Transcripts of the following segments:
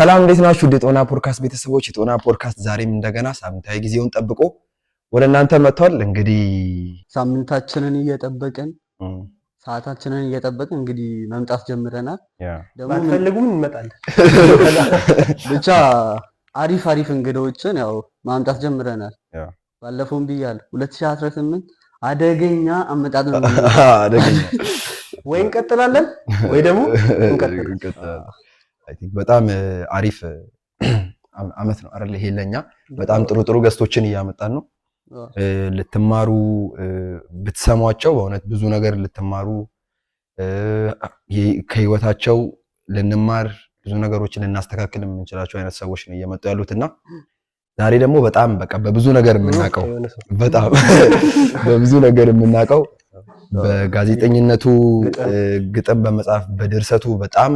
ሰላም እንዴት ናችሁ? የጦና ፖድካስት ቤተሰቦች፣ የጦና ፖድካስት ዛሬም እንደገና ሳምንታዊ ጊዜውን ጠብቆ ወደ እናንተ መጥቷል። እንግዲህ ሳምንታችንን እየጠበቅን ሰዓታችንን እየጠበቅን እንግዲህ መምጣት ጀምረናል። ደግሞ ፈልጉን እንመጣለን። ብቻ አሪፍ እንግዶችን ያው ማምጣት ጀምረናል። ባለፈውም ብያለሁ 2018 አደገኛ አመጣጥ ነው። አደገኛ ወይ እንቀጥላለን ወይ ደግሞ እንቀጥላለን። አይ ቲንክ በጣም አሪፍ አመት ነው አይደል? ይሄ ለኛ በጣም ጥሩ ገስቶችን እያመጣን ነው። ልትማሩ ብትሰሟቸው በእውነት ብዙ ነገር ልትማሩ ከህይወታቸው ልንማር ብዙ ነገሮችን ልናስተካክል የምንችላቸው አይነት ሰዎች ነው እየመጡ ያሉትና ዛሬ ደግሞ በጣም በቃ በብዙ ነገር የምናቀው በብዙ ነገር የምናቀው በጋዜጠኝነቱ ግጥም በመጻፍ በድርሰቱ በጣም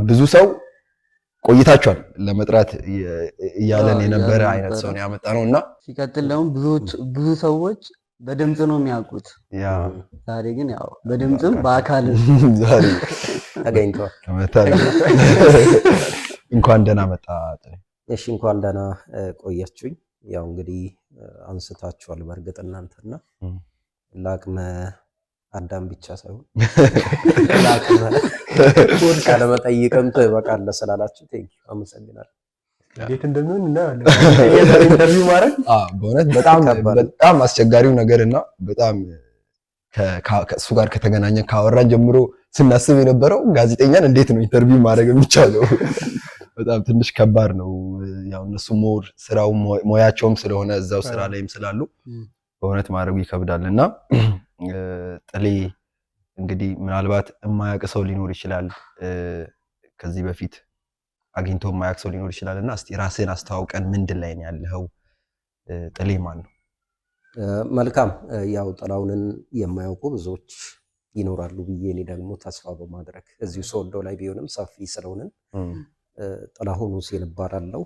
ብዙ ሰው ቆይታቸዋል ለመጥራት እያለን የነበረ አይነት ሰው ነው ያመጣነውና ሲቀጥል ደግሞ ብዙ ሰዎች በድምጽ ነው የሚያውቁት። ዛሬ ግን ያው በድምጽም በአካል ዛሬ ተገኝቷል። እንኳን ደህና መጣ። እሺ እንኳን ደህና ቆያችሁኝ። ያው እንግዲህ አንስታችኋል በእርግጥ እናንተና ለአቅመ አዳም ብቻ ሳይሆን ለአቅመ ቃለ መጠይቅም ትበቃለህ ስላላችሁ ቴንኪው አመሰግናለሁ። እንዴት እንደሚሆን እናያለን። ኢንተርቪው ማድረግ በእውነት በጣም አስቸጋሪው ነገርና በጣም ከእሱ ጋር ከተገናኘ ካወራን ጀምሮ ስናስብ የነበረው ጋዜጠኛን እንዴት ነው ኢንተርቪው ማድረግ የሚቻለው? በጣም ትንሽ ከባድ ነው። ያው እነሱ ሞር ስራው ሞያቸውም ስለሆነ እዛው ስራ ላይም ስላሉ በእውነት ማድረጉ ይከብዳልና ጥሌ እንግዲህ ምናልባት የማያውቅ ሰው ሊኖር ይችላል፣ ከዚህ በፊት አግኝቶ የማያውቅ ሰው ሊኖር ይችላልና እስቲ ራስህን አስተዋውቀን። ምንድን ላይ ነው ያለኸው? ጥሌ ማን ነው? መልካም ያው ጥላሁንን የማያውቁ ብዙዎች ይኖራሉ ብዬ እኔ ደግሞ ተስፋ በማድረግ እዚሁ ሶዶ ላይ ቢሆንም ሰፊ ስለሆነን ጥላሁን ሁሴን እባላለሁ።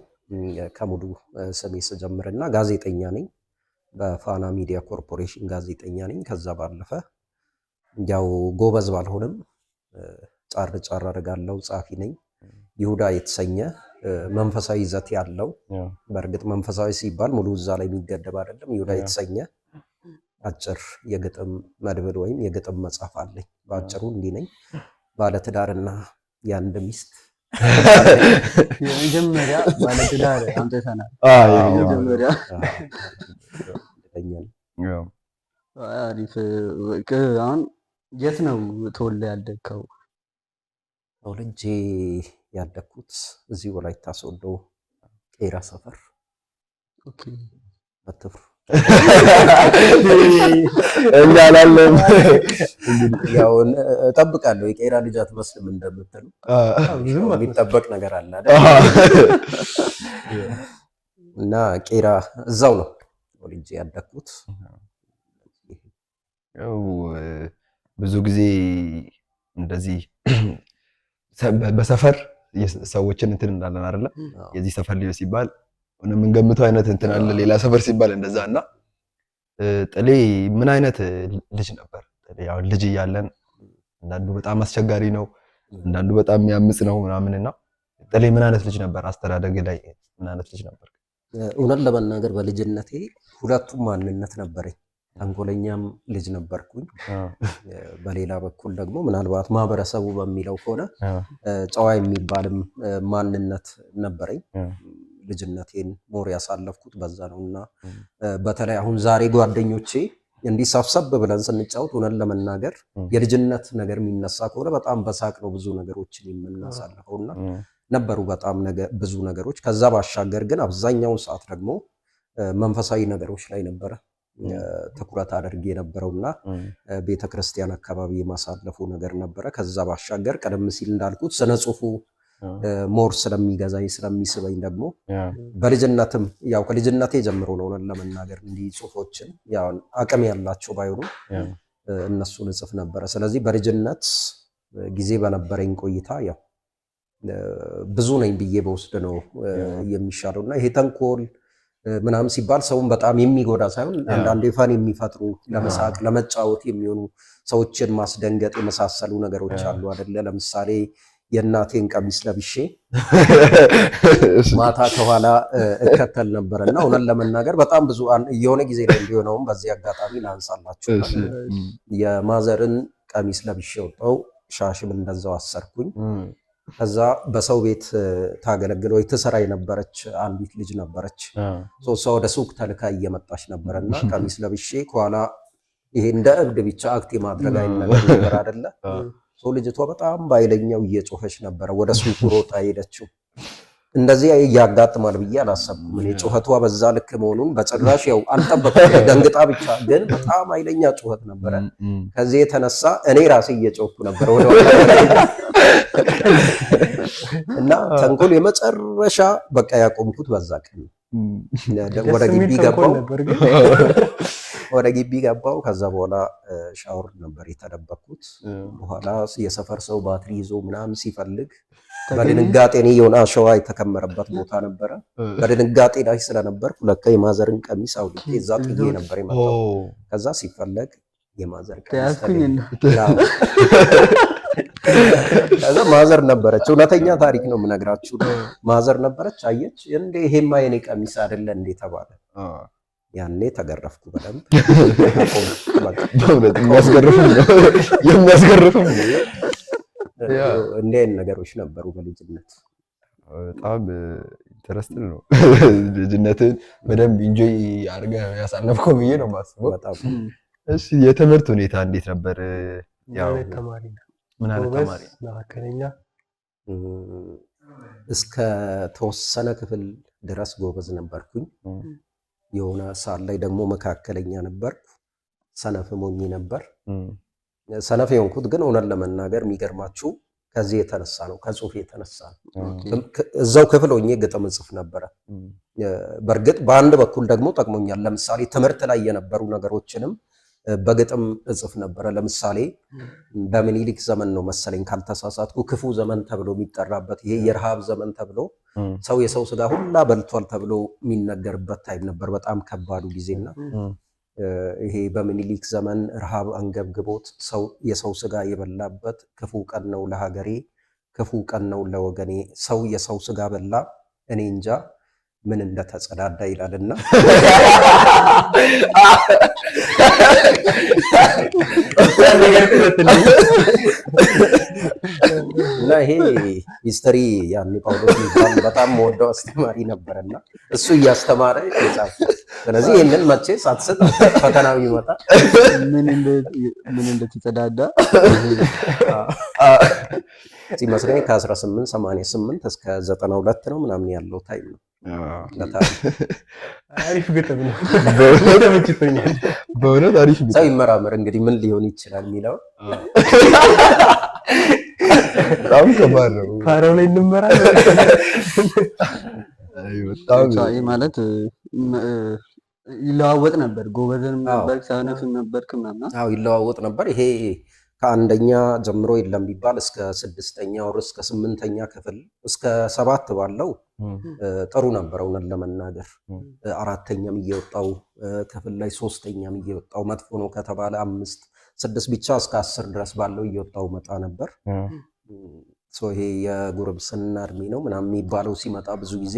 ከሙሉ ስሜ ስጀምርና ጋዜጠኛ ነኝ። በፋና ሚዲያ ኮርፖሬሽን ጋዜጠኛ ነኝ። ከዛ ባለፈ ያው ጎበዝ ባልሆንም ጫር አደርጋለሁ፣ ጻፊ ነኝ። ይሁዳ የተሰኘ መንፈሳዊ ይዘት ያለው በእርግጥ መንፈሳዊ ሲባል ሙሉ እዛ ላይ የሚገደብ አይደለም። ይሁዳ የተሰኘ አጭር የግጥም መድብል ወይም የግጥም መጽሐፍ አለኝ። በአጭሩ እንዲህ ነኝ። ባለትዳርና የአንድ ሚስት የመጀመሪያ ባለትዳር አንተተናል። የመጀመሪያ አሪፍ። አሁን የት ነው ተወልደ ያደግከው? ተወልጄ ያደግኩት እዚህ ወላይታ ሶዶ ቄራ ሰፈር። ኦኬ አትፍሩ እኛ አላለም። ያው እጠብቃለሁ የቄራ ልጅ አትመስልም እንደምትሉ የሚጠበቅ ነገር አለ አይደል? እና ቄራ እዛው ነው ወልጄ ያደግኩት። ያው ብዙ ጊዜ እንደዚህ በሰፈር ሰዎችን እንትን እንዳለን አይደለ? የዚህ ሰፈር ልጅ ሲባል የምንገምተው አይነት እንትን አለ፣ ሌላ ሰፈር ሲባል እንደዛና ጥሌ ምን አይነት ልጅ ነበር? ያው ልጅ እያለን አንዳንዱ በጣም አስቸጋሪ ነው፣ አንዳንዱ በጣም የሚያምጽ ነው ምናምንና ጥሌ ምን አይነት ልጅ ነበር? አስተዳደግ ላይ ምን አይነት ልጅ ነበር? እውነት ለመናገር በልጅነቴ ሁለቱም ማንነት ነበረኝ። ተንኮለኛም ልጅ ነበርኩኝ። በሌላ በኩል ደግሞ ምናልባት ማህበረሰቡ በሚለው ከሆነ ጨዋ የሚባልም ማንነት ነበረኝ። ልጅነቴን ሞር ያሳለፍኩት በዛ ነውና በተለይ አሁን ዛሬ ጓደኞቼ እንዲህ ሰብሰብ ብለን ስንጫወት እውነት ለመናገር የልጅነት ነገር የሚነሳ ከሆነ በጣም በሳቅ ነው ብዙ ነገሮችን የምናሳልፈውና ነበሩ በጣም ብዙ ነገሮች። ከዛ ባሻገር ግን አብዛኛውን ሰዓት ደግሞ መንፈሳዊ ነገሮች ላይ ነበረ ትኩረት አድርጌ የነበረውና ቤተክርስቲያን አካባቢ የማሳለፉ ነገር ነበረ። ከዛ ባሻገር ቀደም ሲል እንዳልኩት ስነ ጽሁፉ ሞር ስለሚገዛኝ ስለሚስበኝ ደግሞ በልጅነትም ያው ከልጅነቴ ጀምሮ ነው ለመናገር እንዲህ ጽሁፎችን ያው አቅም ያላቸው ባይሆኑ እነሱን እጽፍ ነበረ። ስለዚህ በልጅነት ጊዜ በነበረኝ ቆይታ ያው ብዙ ነኝ ብዬ በውስጥ ነው የሚሻለውና ይሄ ተንኮል ምናምን ሲባል ሰውን በጣም የሚጎዳ ሳይሆን አንዳንዴ ፈን የሚፈጥሩ ለመሳቅ ለመጫወት የሚሆኑ ሰዎችን ማስደንገጥ የመሳሰሉ ነገሮች አሉ አይደለ? ለምሳሌ የእናቴን ቀሚስ ለብሼ ማታ ከኋላ እከተል ነበርና እውነት ለመናገር በጣም ብዙ የሆነ ጊዜ ላይ እንዲሆነውም በዚህ አጋጣሚ ላንሳላችሁ የማዘርን ቀሚስ ለብሼ ወጣው ሻሽም እንደዛው አሰርኩኝ። ከዛ በሰው ቤት ታገለግል ወይ ትሰራ የነበረች አንዲት ልጅ ነበረች። ሶስት ሰው ወደ ሱቅ ተልካ እየመጣች ነበርና ቀሚስ ለብሼ ከኋላ ይሄ እንደ እብድ ብቻ አክት የማድረግ አይነት ነገር አይደለ ሰው ልጅቷ በጣም ባይለኛው እየጮኸች ነበረ። ወደ ሱቁ ሮጣ ሄደችው። እንደዚህ ያጋጥማል ብዬ አላሰብኩም። እኔ ጩኸቷ በዛ ልክ መሆኑን በጭራሽ ያው አልጠበቅኩም። ደንግጣ ብቻ ግን በጣም ኃይለኛ ጩኸት ነበረ። ከዚህ የተነሳ እኔ ራሴ እየጮህኩ ነበር ወደ እና ተንኮል የመጨረሻ በቃ ያቆምኩት በዛ ቀን ወደ ግቢ ገባው። ከዛ በኋላ ሻወር ነበር የተደበኩት። በኋላ የሰፈር ሰው ባትሪ ይዞ ምናምን ሲፈልግ በድንጋጤ እኔ የሆነ አሸዋ የተከመረበት ቦታ ነበረ። በድንጋጤ ላይ ስለነበር ለካ የማዘርን ቀሚስ አውልቄ እዛ ጥዬ ነበር የመጣው። ከዛ ሲፈለግ የማዘር ቀሚስ ከዛ ማዘር ነበረች። እውነተኛ ታሪክ ነው የምነግራችሁ። ማዘር ነበረች። አየች እንዴ ይሄማ የኔ ቀሚስ አይደለ እንዴ ተባለ። ያኔ ተገረፍኩ በደንብ። የሚያስገርፍም እንዲህ አይነት ነገሮች ነበሩ በልጅነት። በጣም ኢንተረስቲንግ ነው። ልጅነትን በደንብ ኢንጆይ አድርገህ ያሳለፍከው ብዬ ነው የማስበው። እሺ የትምህርት ሁኔታ እንዴት ነበር? ያው ተማሪ ምን አይነት ተማሪ? መካከለኛ እስከ ተወሰነ ክፍል ድረስ ጎበዝ ነበርኩኝ። የሆነ ሰዓት ላይ ደግሞ መካከለኛ ነበርኩ። ሰነፍ ሞኝ ነበር። ሰነፍ የሆንኩት ግን እውነት ለመናገር የሚገርማችሁ ከዚህ የተነሳ ነው፣ ከጽሁፍ የተነሳ ነው። እዛው ክፍል ሆኜ ግጥም እጽፍ ነበረ። በእርግጥ በአንድ በኩል ደግሞ ጠቅሞኛል። ለምሳሌ ትምህርት ላይ የነበሩ ነገሮችንም በግጥም እጽፍ ነበረ። ለምሳሌ በምኒልክ ዘመን ነው መሰለኝ ካልተሳሳትኩ ክፉ ዘመን ተብሎ የሚጠራበት ይሄ የረሃብ ዘመን ተብሎ ሰው የሰው ስጋ ሁላ በልቷል ተብሎ የሚነገርበት ታይም ነበር። በጣም ከባዱ ጊዜና ይሄ በምኒልክ ዘመን ረሃብ አንገብግቦት ሰው የሰው ስጋ የበላበት ክፉ ቀን ነው ለሀገሬ፣ ክፉ ቀን ነው ለወገኔ፣ ሰው የሰው ስጋ በላ እኔ እንጃ ምን እንደተጸዳዳ ይላልና እና ይሄ ሂስትሪ ያኔ ጳውሎስ የሚባል በጣም ወደው አስተማሪ ነበርና እሱ እያስተማረ ይጻፍ። ስለዚህ ይሄንን መቼ ሳትስጥ ፈተናው ይመጣ ምን እንደተጸዳዳ ሲመስለኝ ከ1888 እስከ 92 ነው ምናምን ያለው ታይም ነው። አሪፍ ግጥም ነው። በእውነት አሪፍ ግጥም። ሰው ይመራመር እንግዲህ ምን ሊሆን ይችላል የሚለው በጣም ከባድ ነው። ፋራው ላይ እንመራለን። በጣም ማለት ይለዋወጥ ነበር። ጎበዝንም ነበር፣ ሰነፍም ነበር ምናምን። አዎ ይለዋወጥ ነበር። ይሄ ከአንደኛ ጀምሮ የለም ቢባል እስከ 6ኛ ወር እስከ 8ኛ ክፍል እስከ 7 ባለው ጥሩ ነበር። እውነት ለመናገር 4ኛም እየወጣው ክፍል ላይ 3ኛም እየወጣው መጥፎ ነው ከተባለ 5 6 ብቻ እስከ 10 ድረስ ባለው እየወጣው መጣ ነበር። ይሄ የጉርምስና እድሜ ነው ምናምን የሚባለው ሲመጣ ብዙ ጊዜ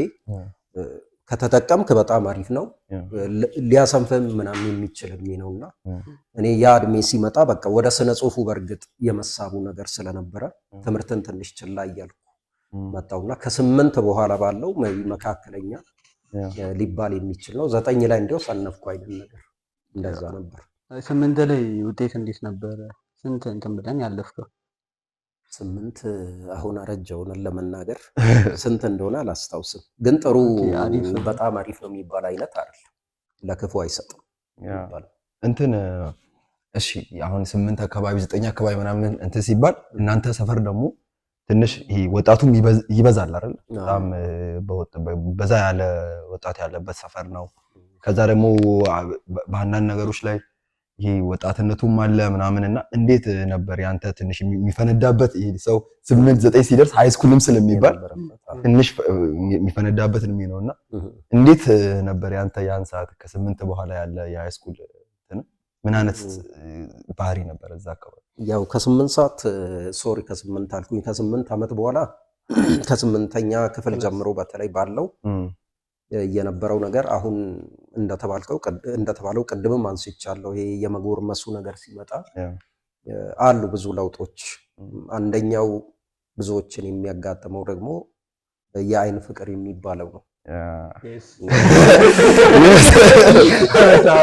ከተጠቀምክ በጣም አሪፍ ነው። ሊያሰንፍም ምናምን የሚችል እድሜ ነውና እኔ ያ እድሜ ሲመጣ በቃ ወደ ስነ ጽሁፉ በእርግጥ የመሳቡ ነገር ስለነበረ ትምህርትን ትንሽ ችላ እያልኩ መጣውና ከ8 በኋላ ባለው መካከለኛ ሊባል የሚችል ነው። 9 ላይ እንዲያው ሰነፍኩ አይደል ነገር እንደዛ ነበር። 8 ላይ ውጤት እንዴት ነበር? ስንት እንትን ብለን ያለፍከው? 8 አሁን አረጀውን ለመናገር ስንት እንደሆነ አላስታውስም፣ ግን ጥሩ በጣም አሪፍ ነው የሚባል አይነት አይደል። ለክፉ አይሰጥም ይባላል እንትን። እሺ አሁን 8 አካባቢ 9 አካባቢ ምናምን እንትን ሲባል እናንተ ሰፈር ደግሞ ትንሽ ይሄ ወጣቱም ይበዛል አይደል? በጣም በዛ ያለ ወጣት ያለበት ሰፈር ነው። ከዛ ደግሞ በአንዳንድ ነገሮች ላይ ይሄ ወጣትነቱም አለ ምናምንና እንዴት ነበር ያንተ ትንሽ የሚፈነዳበት? ይሄ ሰው 8 9 ሲደርስ ሃይ ስኩልም ስለሚባል ትንሽ የሚፈነዳበት ነው ነውና እንዴት ነበር ያንተ ያን ሰዓት ከ8 በኋላ ያለ የሃይ ስኩል ምን አይነት ባህሪ ነበር እዛ አካባቢ? ያው ከ8 ሰዓት ሶሪ ከ8 አልኩኝ ከ8 ዓመት በኋላ ከ8ኛ ክፍል ጀምሮ በተለይ ባለው የነበረው ነገር አሁን እንደተባለው ቅድምም አንስቻለሁ። ይሄ የመጎርመሱ ነገር ሲመጣ አሉ ብዙ ለውጦች። አንደኛው ብዙዎችን የሚያጋጥመው ደግሞ የአይን ፍቅር የሚባለው ነው።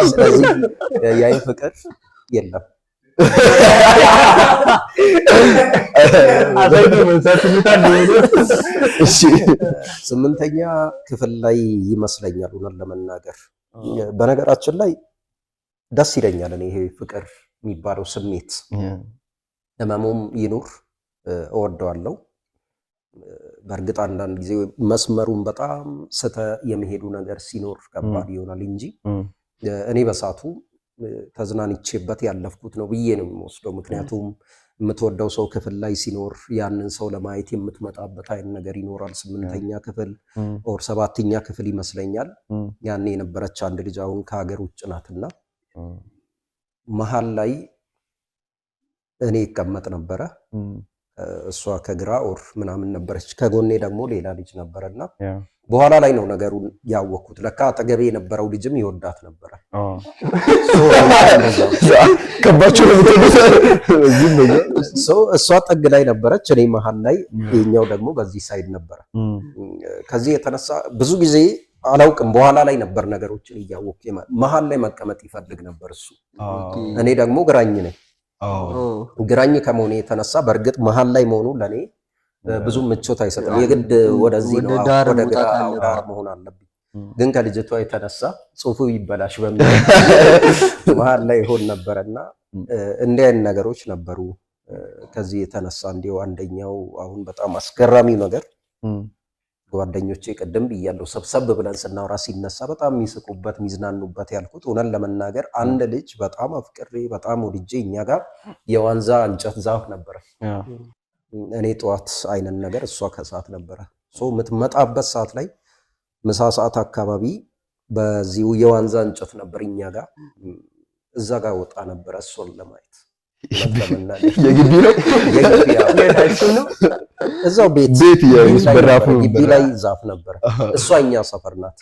ስለዚህ የአይን ፍቅር የለም። ስምንተኛ ክፍል ላይ ይመስለኛል እውነት ለመናገር። በነገራችን ላይ ደስ ይለኛል እኔ ይሄ ፍቅር የሚባለው ስሜት፣ ህመሙም ይኑር እወደዋለሁ። በእርግጥ አንዳንድ ጊዜ መስመሩን በጣም ስተ የሚሄዱ ነገር ሲኖር ከባድ ይሆናል እንጂ እኔ በሳቱ ተዝናንቼበት ያለፍኩት ነው ብዬ ነው የሚወስደው። ምክንያቱም የምትወደው ሰው ክፍል ላይ ሲኖር ያንን ሰው ለማየት የምትመጣበት አይነት ነገር ይኖራል። 8ኛ ክፍል ኦር 7ኛ ክፍል ይመስለኛል ያኔ የነበረች አንድ ልጅ አሁን ከሀገር ውጭ ናትና መሀል ላይ እኔ ይቀመጥ ነበረ። እሷ ከግራ ኦር ምናምን ነበረች፣ ከጎኔ ደግሞ ሌላ ልጅ ነበረና በኋላ ላይ ነው ነገሩን ያወቅኩት። ለካ አጠገቤ የነበረው ልጅም ይወዳት ነበረ። እሷ ጠግ ላይ ነበረች፣ እኔ መሀል ላይ፣ ይኸኛው ደግሞ በዚህ ሳይድ ነበረ። ከዚህ የተነሳ ብዙ ጊዜ አላውቅም፣ በኋላ ላይ ነበር ነገሮችን እያወቅኩ መሀል ላይ መቀመጥ ይፈልግ ነበር እሱ። እኔ ደግሞ ግራኝ ነኝ። ግራኝ ከመሆኔ የተነሳ በእርግጥ መሀል ላይ መሆኑ ለኔ ብዙ ምቾት አይሰጥም። የግድ ወደዚህ ነው ወደ ግራ ዳር መሆን አለብኝ። ግን ከልጅቷ የተነሳ ጽሁፉ ይበላሽ በሚል መሀል ላይ ሆን ነበረና እንዲህ አይነት ነገሮች ነበሩ። ከዚህ የተነሳ እንዲሁ አንደኛው አሁን በጣም አስገራሚው ነገር ጓደኞቼ ቅድም ብያለሁ፣ ሰብሰብ ብለን ስናወራ ሲነሳ በጣም የሚስቁበት የሚዝናኑበት ያልኩት እውነት ለመናገር አንድ ልጅ በጣም አፍቅሬ በጣም ወድጄ እኛ ጋር የዋንዛ እንጨት ዛፍ ነበረ። እኔ ጠዋት አይነት ነገር እሷ ከሰዓት ነበረ። የምትመጣበት ሰዓት ላይ ምሳ ሰዓት አካባቢ በዚሁ የዋንዛ እንጨት ነበር እኛ ጋር፣ እዛ ጋር ወጣ ነበረ እሷን ለማየት። የግቢ ነው እዛው ቤት ግቢ ላይ ዛፍ ነበረ። እሷ እኛ ሰፈር ናት።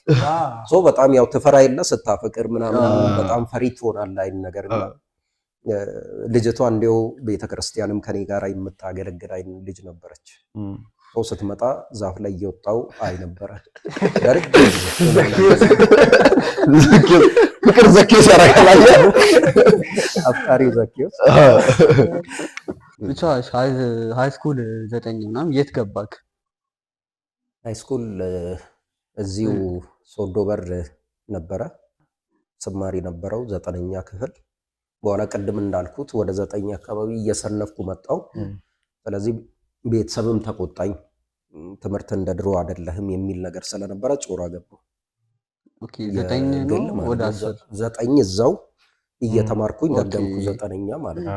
በጣም ያው ትፈራ የለ ስታፈቅር ምናምን በጣም ፈሪ ትሆናለህ አይነት ነገር። ልጅቷ እንዲያው ቤተክርስቲያንም ከኔ ጋር የምታገለግል አይነት ልጅ ነበረች። ስትመጣ ዛፍ ላይ እየወጣው አይ ነበረ ፍቅር ዘኬዎስ ያደርጋል። አፍቃሪ ዘኬዎስ። ብቻ ሃይ ስኩል 9 ምናምን የት ገባክ? ሃይ ስኩል እዚሁ ሶዶ በር ነበረ ስማሪ ነበረው 9ኛ ክፍል። በኋላ ቅድም እንዳልኩት ወደ 9 አካባቢ እየሰነፍኩ መጣው። ስለዚህ ቤተሰብም ተቆጣኝ። ትምህርት እንደ ድሮ አይደለህም የሚል ነገር ስለነበረ ጮራ ገባው። ኦኬ 9 ነው ወደ 9 እዛው እየተማርኩኝ ደገምኩ 9ኛ ማለት ነው።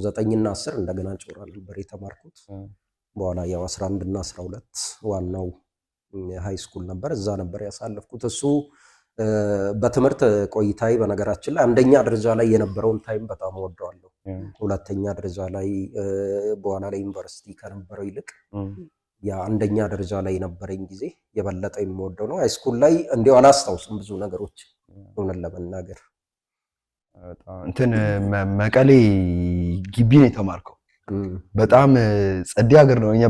9 እና 10 እንደገና ጮራ ነበር የተማርኩት። በኋላ ያው 11 እና 12 ዋናው ሃይ ስኩል ነበር፣ እዛ ነበር ያሳለፍኩት። እሱ በትምህርት ቆይታዬ በነገራችን ላይ አንደኛ ደረጃ ላይ የነበረውን ታይም በጣም ወደዋለሁ። ሁለተኛ ደረጃ ላይ በኋላ ላይ ዩኒቨርሲቲ ከነበረው ይልቅ ያ አንደኛ ደረጃ ላይ የነበረኝ ጊዜ የበለጠ የምወደው ነው። ሃይ ስኩል ላይ እንዲያው አላስታውስም ብዙ ነገሮች እውነት ለመናገር። እንትን መቀሌ ግቢ ነው የተማርከው። በጣም ጸዴ ሀገር ነው። እኛ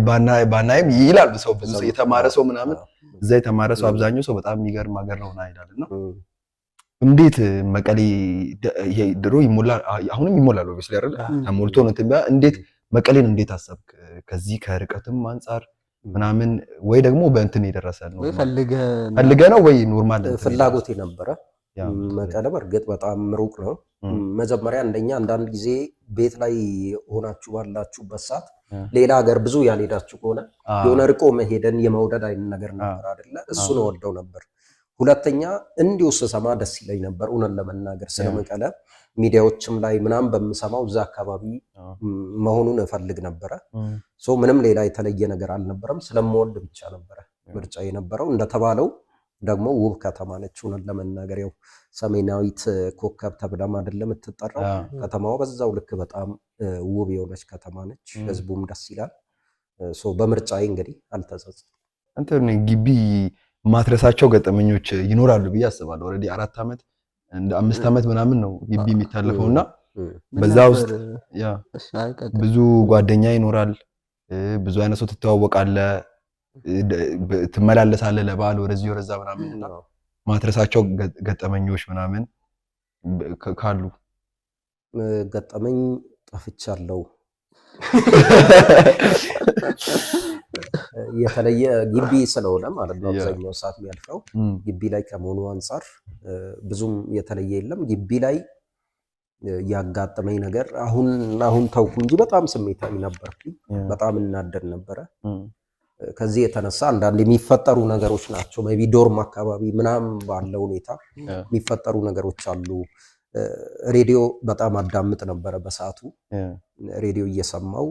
ባናይም ይላል ሰው ብዙ የተማረ ሰው ምናምን እዛ የተማረ ሰው አብዛኛው ሰው በጣም የሚገርም ሀገር ነው አይደልና እንዴት መቀሌ ድሮ ይሞላል፣ አሁንም ይሞላል ኦብቪስሊ አይደል? ተሞልቶ ነው እንትን እንዴት መቀሌን እንዴት አሰብክ? ከዚህ ከርቀትም አንፃር ምናምን ወይ ደግሞ በእንትን የደረሰ ነው ወይ ፈልገ ነው ወይ ኖርማል ፍላጎት የነበረ? መቀሌ በእርግጥ በጣም ሩቅ ነው። መጀመሪያ አንደኛ አንዳንድ ጊዜ ቤት ላይ ሆናችሁ ባላችሁበት ሰዓት ሌላ ሀገር ብዙ ያልሄዳችሁ ከሆነ የሆነ ርቆ መሄድን የመውደድ አይነት ነገር ነበር አይደለ? እሱን ወደው ነበር። ሁለተኛ እንዲሁ ስሰማ ደስ ይለኝ ነበር እውነት ለመናገር ስለመቀለ ሚዲያዎችም ላይ ምናምን በምሰማው እዛ አካባቢ መሆኑን እፈልግ ነበረ። ምንም ሌላ የተለየ ነገር አልነበረም። ስለምወድ ብቻ ነበረ ምርጫ የነበረው። እንደተባለው ደግሞ ውብ ከተማ ነች እውነት ለመናገር። ያው ሰሜናዊት ኮከብ ተብላም አይደለም የምትጠራው ከተማዋ፣ በዛው ልክ በጣም ውብ የሆነች ከተማ ነች። ህዝቡም ደስ ይላል። በምርጫዬ እንግዲህ አልተጸጸትኩም። እንትን ግቢ ማትረሳቸው ገጠመኞች ይኖራሉ ብዬ አስባለሁ። ኦልሬዲ 4 ዓመት እንደ 5 ዓመት ምናምን ነው ግቢ የሚታለፈውና በዛ ውስጥ ብዙ ጓደኛ ይኖራል። ብዙ አይነት ሰው ትተዋወቃለህ፣ ትመላለሳለህ ለበዓል ወደዚህ ወደዛ ምናምን እና ማትረሳቸው ገጠመኞች ምናምን ካሉ? ገጠመኝ ጠፍቻለሁ። የተለየ ግቢ ስለሆነ ማለት ነው አብዛኛው ሰዓት የሚያልፈው ግቢ ላይ ከመሆኑ አንፃር ብዙም የተለየ የለም። ግቢ ላይ ያጋጠመኝ ነገር አሁን ተውኩ እንጂ በጣም ስሜታዊ ነበርኩኝ። በጣም እናደድ ነበረ። ከዚህ የተነሳ አንዳንድ የሚፈጠሩ ነገሮች ናቸው። ሜይ ቢ ዶርም አካባቢ ምናምን ባለው ሁኔታ የሚፈጠሩ ነገሮች አሉ። ሬዲዮ በጣም አዳምጥ ነበረ በሰዓቱ። ሬዲዮ እየሰማው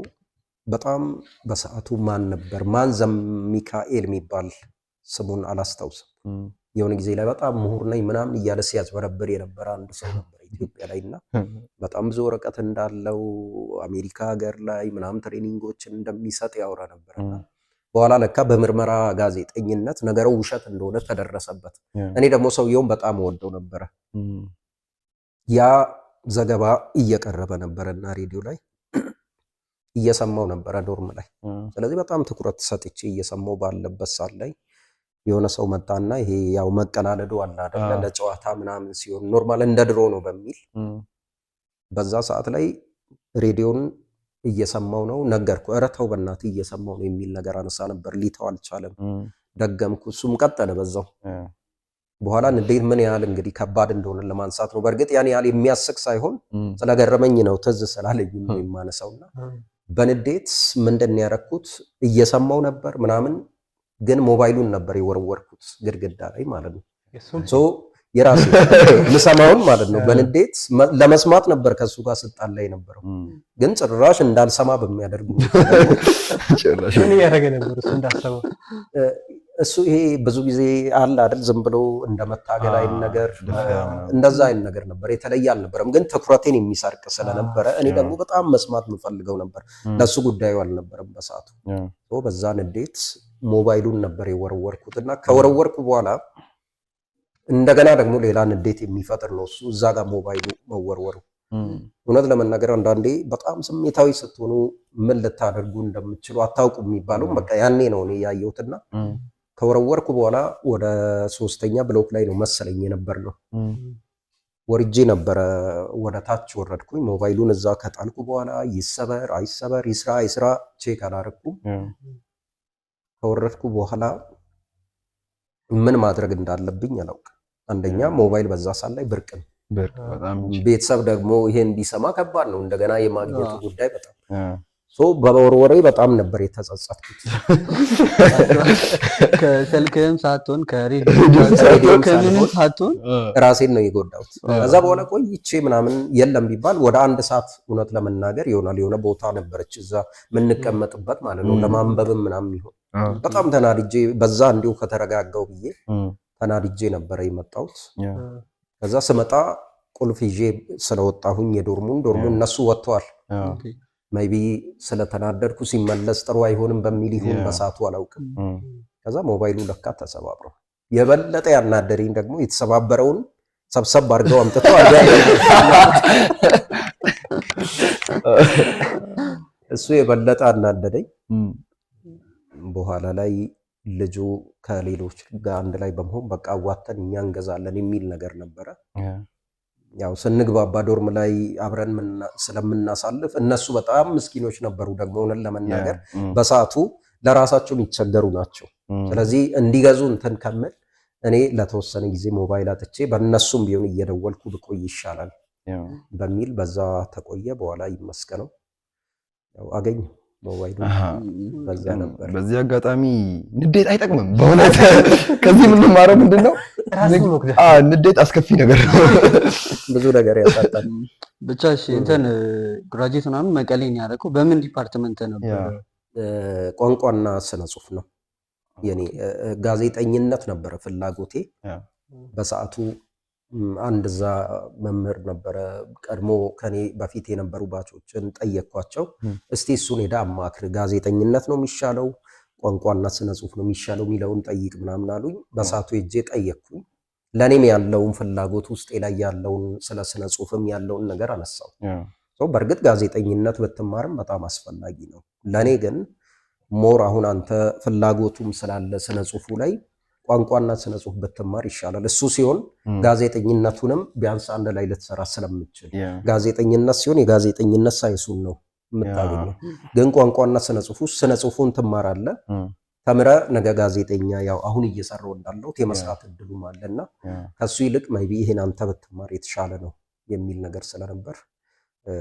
በጣም በሰዓቱ ማን ዘሚካኤል የሚባል ስሙን አላስታውስም። የሆነ ጊዜ ላይ በጣም ምሁር ነኝ ምናምን እያለ ሲያጭበረብር የነበረ አንድ ሰው ነበር ኢትዮጵያ ላይ እና በጣም ብዙ ወረቀት እንዳለው አሜሪካ ሀገር ላይ ምናምን ትሬኒንጎችን እንደሚሰጥ ያወራ ነበርና በኋላ ለካ በምርመራ ጋዜጠኝነት ነገሩ ውሸት እንደሆነ ተደረሰበት። እኔ ደግሞ ሰውየውን በጣም ወደው ነበረ። ያ ዘገባ እየቀረበ ነበረና ሬዲዮ ላይ እየሰማው ነበረ ዶርም ላይ። ስለዚህ በጣም ትኩረት ሰጥቼ እየሰማው ባለበት ሰዓት ላይ የሆነ ሰው መጣና ይሄ ያው መቀላለዱ አለ አይደለ ለጨዋታ ምናምን ሲሆን ኖርማል እንደ ድሮ ነው በሚል በዛ ሰዓት ላይ ሬዲዮን እየሰማው ነው ነገርኩ። ኧረ ተው በእናትህ እየሰማው ነው የሚል ነገር አነሳ ነበር። ሊተው አልቻለም። ደገምኩ። እሱም ቀጠለ በዛው። በኋላ እንዴት ምን ያህል እንግዲህ ከባድ እንደሆነ ለማንሳት ነው። በእርግጥ ያን ያህል የሚያስቅ ሳይሆን ስለገረመኝ ነው ትዝ ስላለኝ ነው የማነሳውና በንዴት ምንድን ነው ያደረኩት? እየሰማው ነበር ምናምን ግን ሞባይሉን ነበር የወረወርኩት ግድግዳ ላይ ማለት ነው። የራሴ ምሰማውን ማለት ነው። በንዴት ለመስማት ነበር ከሱ ጋር ስጣላ የነበረው ግን ጭራሽ እንዳልሰማ በሚያደርጉ ምን ያደረገ ነበር እሱ እንዳልሰማ? እሱ ይሄ ብዙ ጊዜ አለ አይደል ዝም ብሎ እንደመታገል አይን ነገር እንደዛ አይን ነገር ነበር። የተለየ አልነበረም ግን ትኩረቴን የሚሰርቅ ስለነበረ እኔ ደግሞ በጣም መስማት የምፈልገው ነበር። ለሱ ጉዳዩ አልነበረም በሰዓቱ። በዛ ንዴት ሞባይሉን ነበር የወረወርኩትና ከወረወርኩ በኋላ እንደገና ደግሞ ሌላ ንዴት የሚፈጥር ነው እሱ እዛ ጋር ሞባይሉ መወርወሩ። እውነት ለመናገር አንዳንዴ በጣም ስሜታዊ ስትሆኑ ምን ልታደርጉ እንደምትችሉ አታውቁም የሚባለው በቃ ያኔ ነው እኔ ያየሁትና ከወረወርኩ በኋላ ወደ 3ኛ ብሎክ ላይ ነው መሰለኝ የነበር ነው ወርጄ ነበረ። ወደ ታች ወረድኩኝ። ሞባይሉን እዛ ከጣልኩ በኋላ ይሰበር አይሰበር ይስራ አይስራ ቼክ አላረኩም። ከወረድኩ በኋላ ምን ማድረግ እንዳለብኝ አላውቅም። አንደኛ ሞባይል በዛ ሰዓት ላይ ብርቅ ነው። ቤተሰብ ደግሞ ይሄን ቢሰማ ከባድ ነው። እንደገና የማግኘቱ ጉዳይ በጣም በወርወሬ በጣም ነበር የተጸጸትኩት። ከስልክም ሳትሆን ከሬዲዮም ሳትሆን ራሴን ነው የጎዳሁት። ከዛ በኋላ ቆይቼ ምናምን የለም ቢባል ወደ 1 ሰዓት እውነት ለመናገር ይሆናል የሆነ ቦታ ነበረች እዛ የምንቀመጥበት ማለት ነው ለማንበብም ምናምን ይሆን በጣም ተናድጄ በዛ እንዲሁ ከተረጋጋው ብዬ ተናድጄ ነበረ የመጣሁት። ከዛ ስመጣ ቁልፍ ይዤ ስለወጣሁኝ የዶርሙን እነሱ ወጥተዋል። ሜይ ቢ ስለተናደድኩ ሲመለስ ጥሩ አይሆንም በሚል ይሁን በሰዓቱ አላውቅም። ከዛ ሞባይሉ ለካ ተሰባብሯል። የበለጠ ያናደረኝ ደግሞ የተሰባበረውን ሰብሰብ አድርገው አምጥተው እሱ የበለጠ አናደደኝ። በኋላ ላይ ልጁ ከሌሎች ጋር አንድ ላይ በመሆን በቃ አዋተን እኛ እንገዛለን የሚል ነገር ነበረ። ያው ስንግባባ ዶርም ላይ አብረን ስለምናሳልፍ እነሱ በጣም ምስኪኖች ነበሩ ደግሞ ሆነን ለመናገር በሰዓቱ ለራሳቸው የሚቸገሩ ናቸው። ስለዚህ እንዲገዙ እንትን ከምል እኔ ለተወሰነ ጊዜ ሞባይል አጥቼ በእነሱም ቢሆን እየደወልኩ ብቆይ ይሻላል በሚል በዛ ተቆየ። በኋላ ይመስገነው ያው አገኘው ሞባይሉ በዛ ነበር። በዚህ አጋጣሚ ንዴት አይጠቅምም በእውነት። ከዚህ የምንማረው ምንድነው? ንዴት አስከፊ ነገር ነው። ብዙ ነገር ያሳጣል። ብቻ እሺ እንትን ግራጁዌት ምናምን መቀሌን ያደረገው በምን ዲፓርትመንት ነበር? ቋንቋና ስነ ጽሁፍ ነው የኔ። ጋዜጠኝነት ነበረ ፍላጎቴ በሰዓቱ። አንድ እዛ መምህር ነበረ ቀድሞ ከኔ በፊት የነበሩ ባቾችን ጠየቅኳቸው። እስቲ እሱን ሄዳ አማክር፣ ጋዜጠኝነት ነው የሚሻለው ቋንቋና ስነ ጽሁፍ ነው የሚሻለው የሚለውን ጠይቅ ምናምን አሉኝ። በሳቱ ሄጄ ጠየቅኩኝ። ለእኔም ያለውን ፍላጎት ውስጤ ላይ ያለውን ስለ ስነ ጽሁፍም ያለውን ነገር አነሳው። በእርግጥ ጋዜጠኝነት ብትማርም በጣም አስፈላጊ ነው። ለእኔ ግን ሞር አሁን አንተ ፍላጎቱም ስላለ ስነ ጽሁፉ ላይ ቋንቋና ስነ ጽሁፍ ብትማር ይሻላል። እሱ ሲሆን ጋዜጠኝነቱንም ቢያንስ አንድ ላይ ልትሰራ ስለምችል፣ ጋዜጠኝነት ሲሆን የጋዜጠኝነት ሳይንሱን ነው የምታገኘው። ግን ቋንቋና ስነ ጽሁፍ ውስጥ ስነ ጽሁፉን ትማራለህ፣ ተምረ ነገ ጋዜጠኛ ያው አሁን እየሰራው እንዳለው የመስራት እድሉም አለና ከሱ ይልቅ maybe ይሄን አንተ ብትማር የተሻለ ነው የሚል ነገር ስለነበር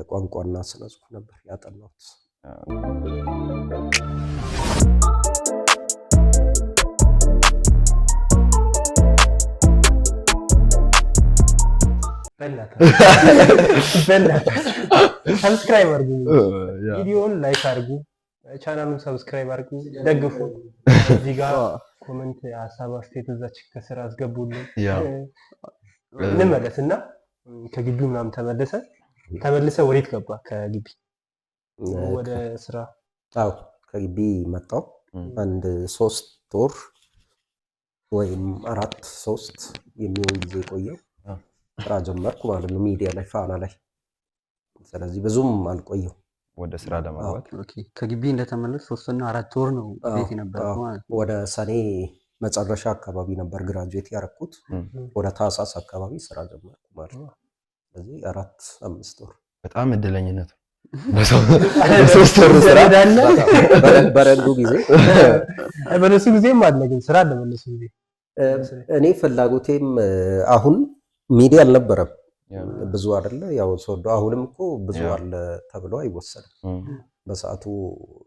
ቋንቋና ስነ ጽሁፍ ነበር ያጠናሁት። ሰብስክራይብ አድርጉ፣ ቪዲዮውን ላይክ አድርጉ፣ ቻናሉን ሰብስክራይብ አድርጉ፣ ደግፉ። እዚህ ጋር ኮሜንት ሀሳብ አስተያየት እዛች ከስራ አስገቡልን። እንመለስና ከግቢው ምናምን ተመልሰ ወዴት ገባ? ከግቢ ወደ ስራ? አዎ ከግቢ መጣሁ። አንድ 3 ወር ወይም 4-3 የሚሆን ጊዜ ቆየው ስራ ጀመርኩ ማለት ነው፣ ሚዲያ ላይ ፋና ላይ። ስለዚህ ብዙም አልቆየው ወደ ስራ ለማግባት። ኦኬ ከግቢ እንደተመለስ 3 እና 4 ወር ነው ቤት የነበረው ማለት ነው። ወደ ሰኔ መጨረሻ አካባቢ ነበር ግራጁዌት ያደረኩት። ወደ ታህሳስ አካባቢ ስራ ጀመርኩ ማለት ነው። ስለዚህ 4-5 ወር። በጣም እድለኝነት ነው። በሶስት ወር ስራ በረንዱ ጊዜ በነሱ ጊዜም አለ፣ ግን ስራ አለ በነሱ ጊዜ። እኔ ፍላጎቴም አሁን ሚዲያ አልነበረም ብዙ አይደለ፣ ያው ሶዶ አሁንም እኮ ብዙ አለ ተብሎ አይወሰድም። በሰዓቱ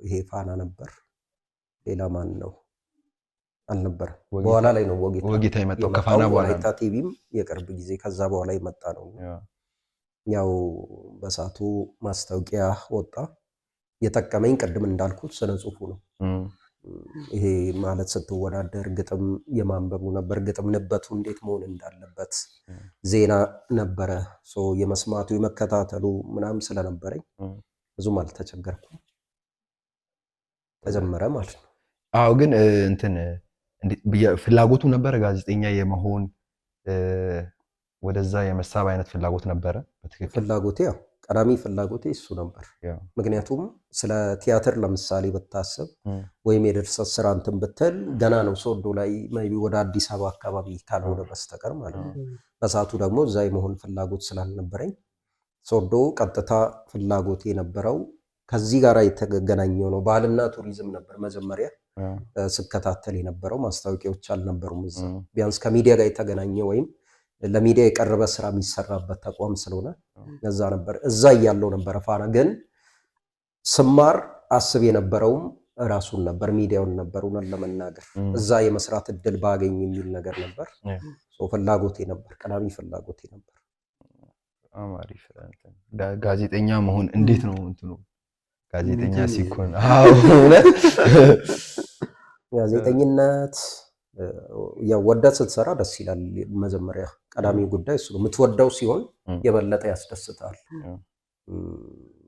ይሄ ፋና ነበር፣ ሌላ ማን ነው አልነበረም። በኋላ ላይ ነው ወጌታ የመጣው ከፋና በኋላ። ወጌታ ቲቪም የቅርብ ጊዜ ከዛ በኋላ የመጣ ነው። ያው በሰዓቱ ማስታወቂያ ወጣ። የጠቀመኝ ቅድም እንዳልኩት ስነ ጽሁፉ ነው። ይሄ ማለት ስትወዳደር ግጥም የማንበቡ ነበር፣ ግጥም ንበቱ እንዴት መሆን እንዳለበት ዜና ነበረ። የመስማቱ የመከታተሉ ምናምን ስለነበረኝ ብዙም አልተቸገርኩም፣ ተጀመረ ማለት ነው። አዎ ግን እንትን ፍላጎቱ ነበረ ጋዜጠኛ የመሆን ወደዛ የመሳብ አይነት ፍላጎት ነበረ? በትክክል ፍላጎቴ ያው ቀዳሚ ፍላጎቴ እሱ ነበር። ምክንያቱም ስለ ቲያትር ለምሳሌ ብታስብ ወይም የድርሰት ስራ እንትን ብትል ገና ነው ሶዶ ላይ maybe ወደ አዲስ አበባ አካባቢ ካልሆነ በስተቀር ማለት ነው። በሰዓቱ ደግሞ እዛ የመሆን ፍላጎት ስላልነበረኝ ሶዶ ቀጥታ ፍላጎቴ የነበረው ከዚህ ጋር የተገናኘው ነው። ባህልና ቱሪዝም ነበር መጀመሪያ ስከታተል የነበረው። ማስታወቂያዎች አልነበሩም እዛ። ቢያንስ ከሚዲያ ጋር የተገናኘ ወይም ለሚዲያ የቀረበ ስራ የሚሰራበት ተቋም ስለሆነ እዛ ነበር። እዛ እያለው ነበር ፋና። ግን ስማር አስብ የነበረውም ራሱን ነበር፣ ሚዲያውን ነበር። እውነት ለመናገር እዛ የመስራት እድል ባገኝ የሚል ነገር ነበር። ፍላጎቴ ነበር፣ ቀዳሚ ፍላጎቴ ነበር። አሪፍ። ጋዜጠኛ መሆን እንዴት ነው እንትኑ? ጋዜጠኛ ሲኮን እውነት ጋዜጠኝነት ያው ወደህ ስትሰራ ደስ ይላል። መጀመሪያ ቀዳሚ ጉዳይ እሱ ነው። የምትወደው ሲሆን የበለጠ ያስደስታል።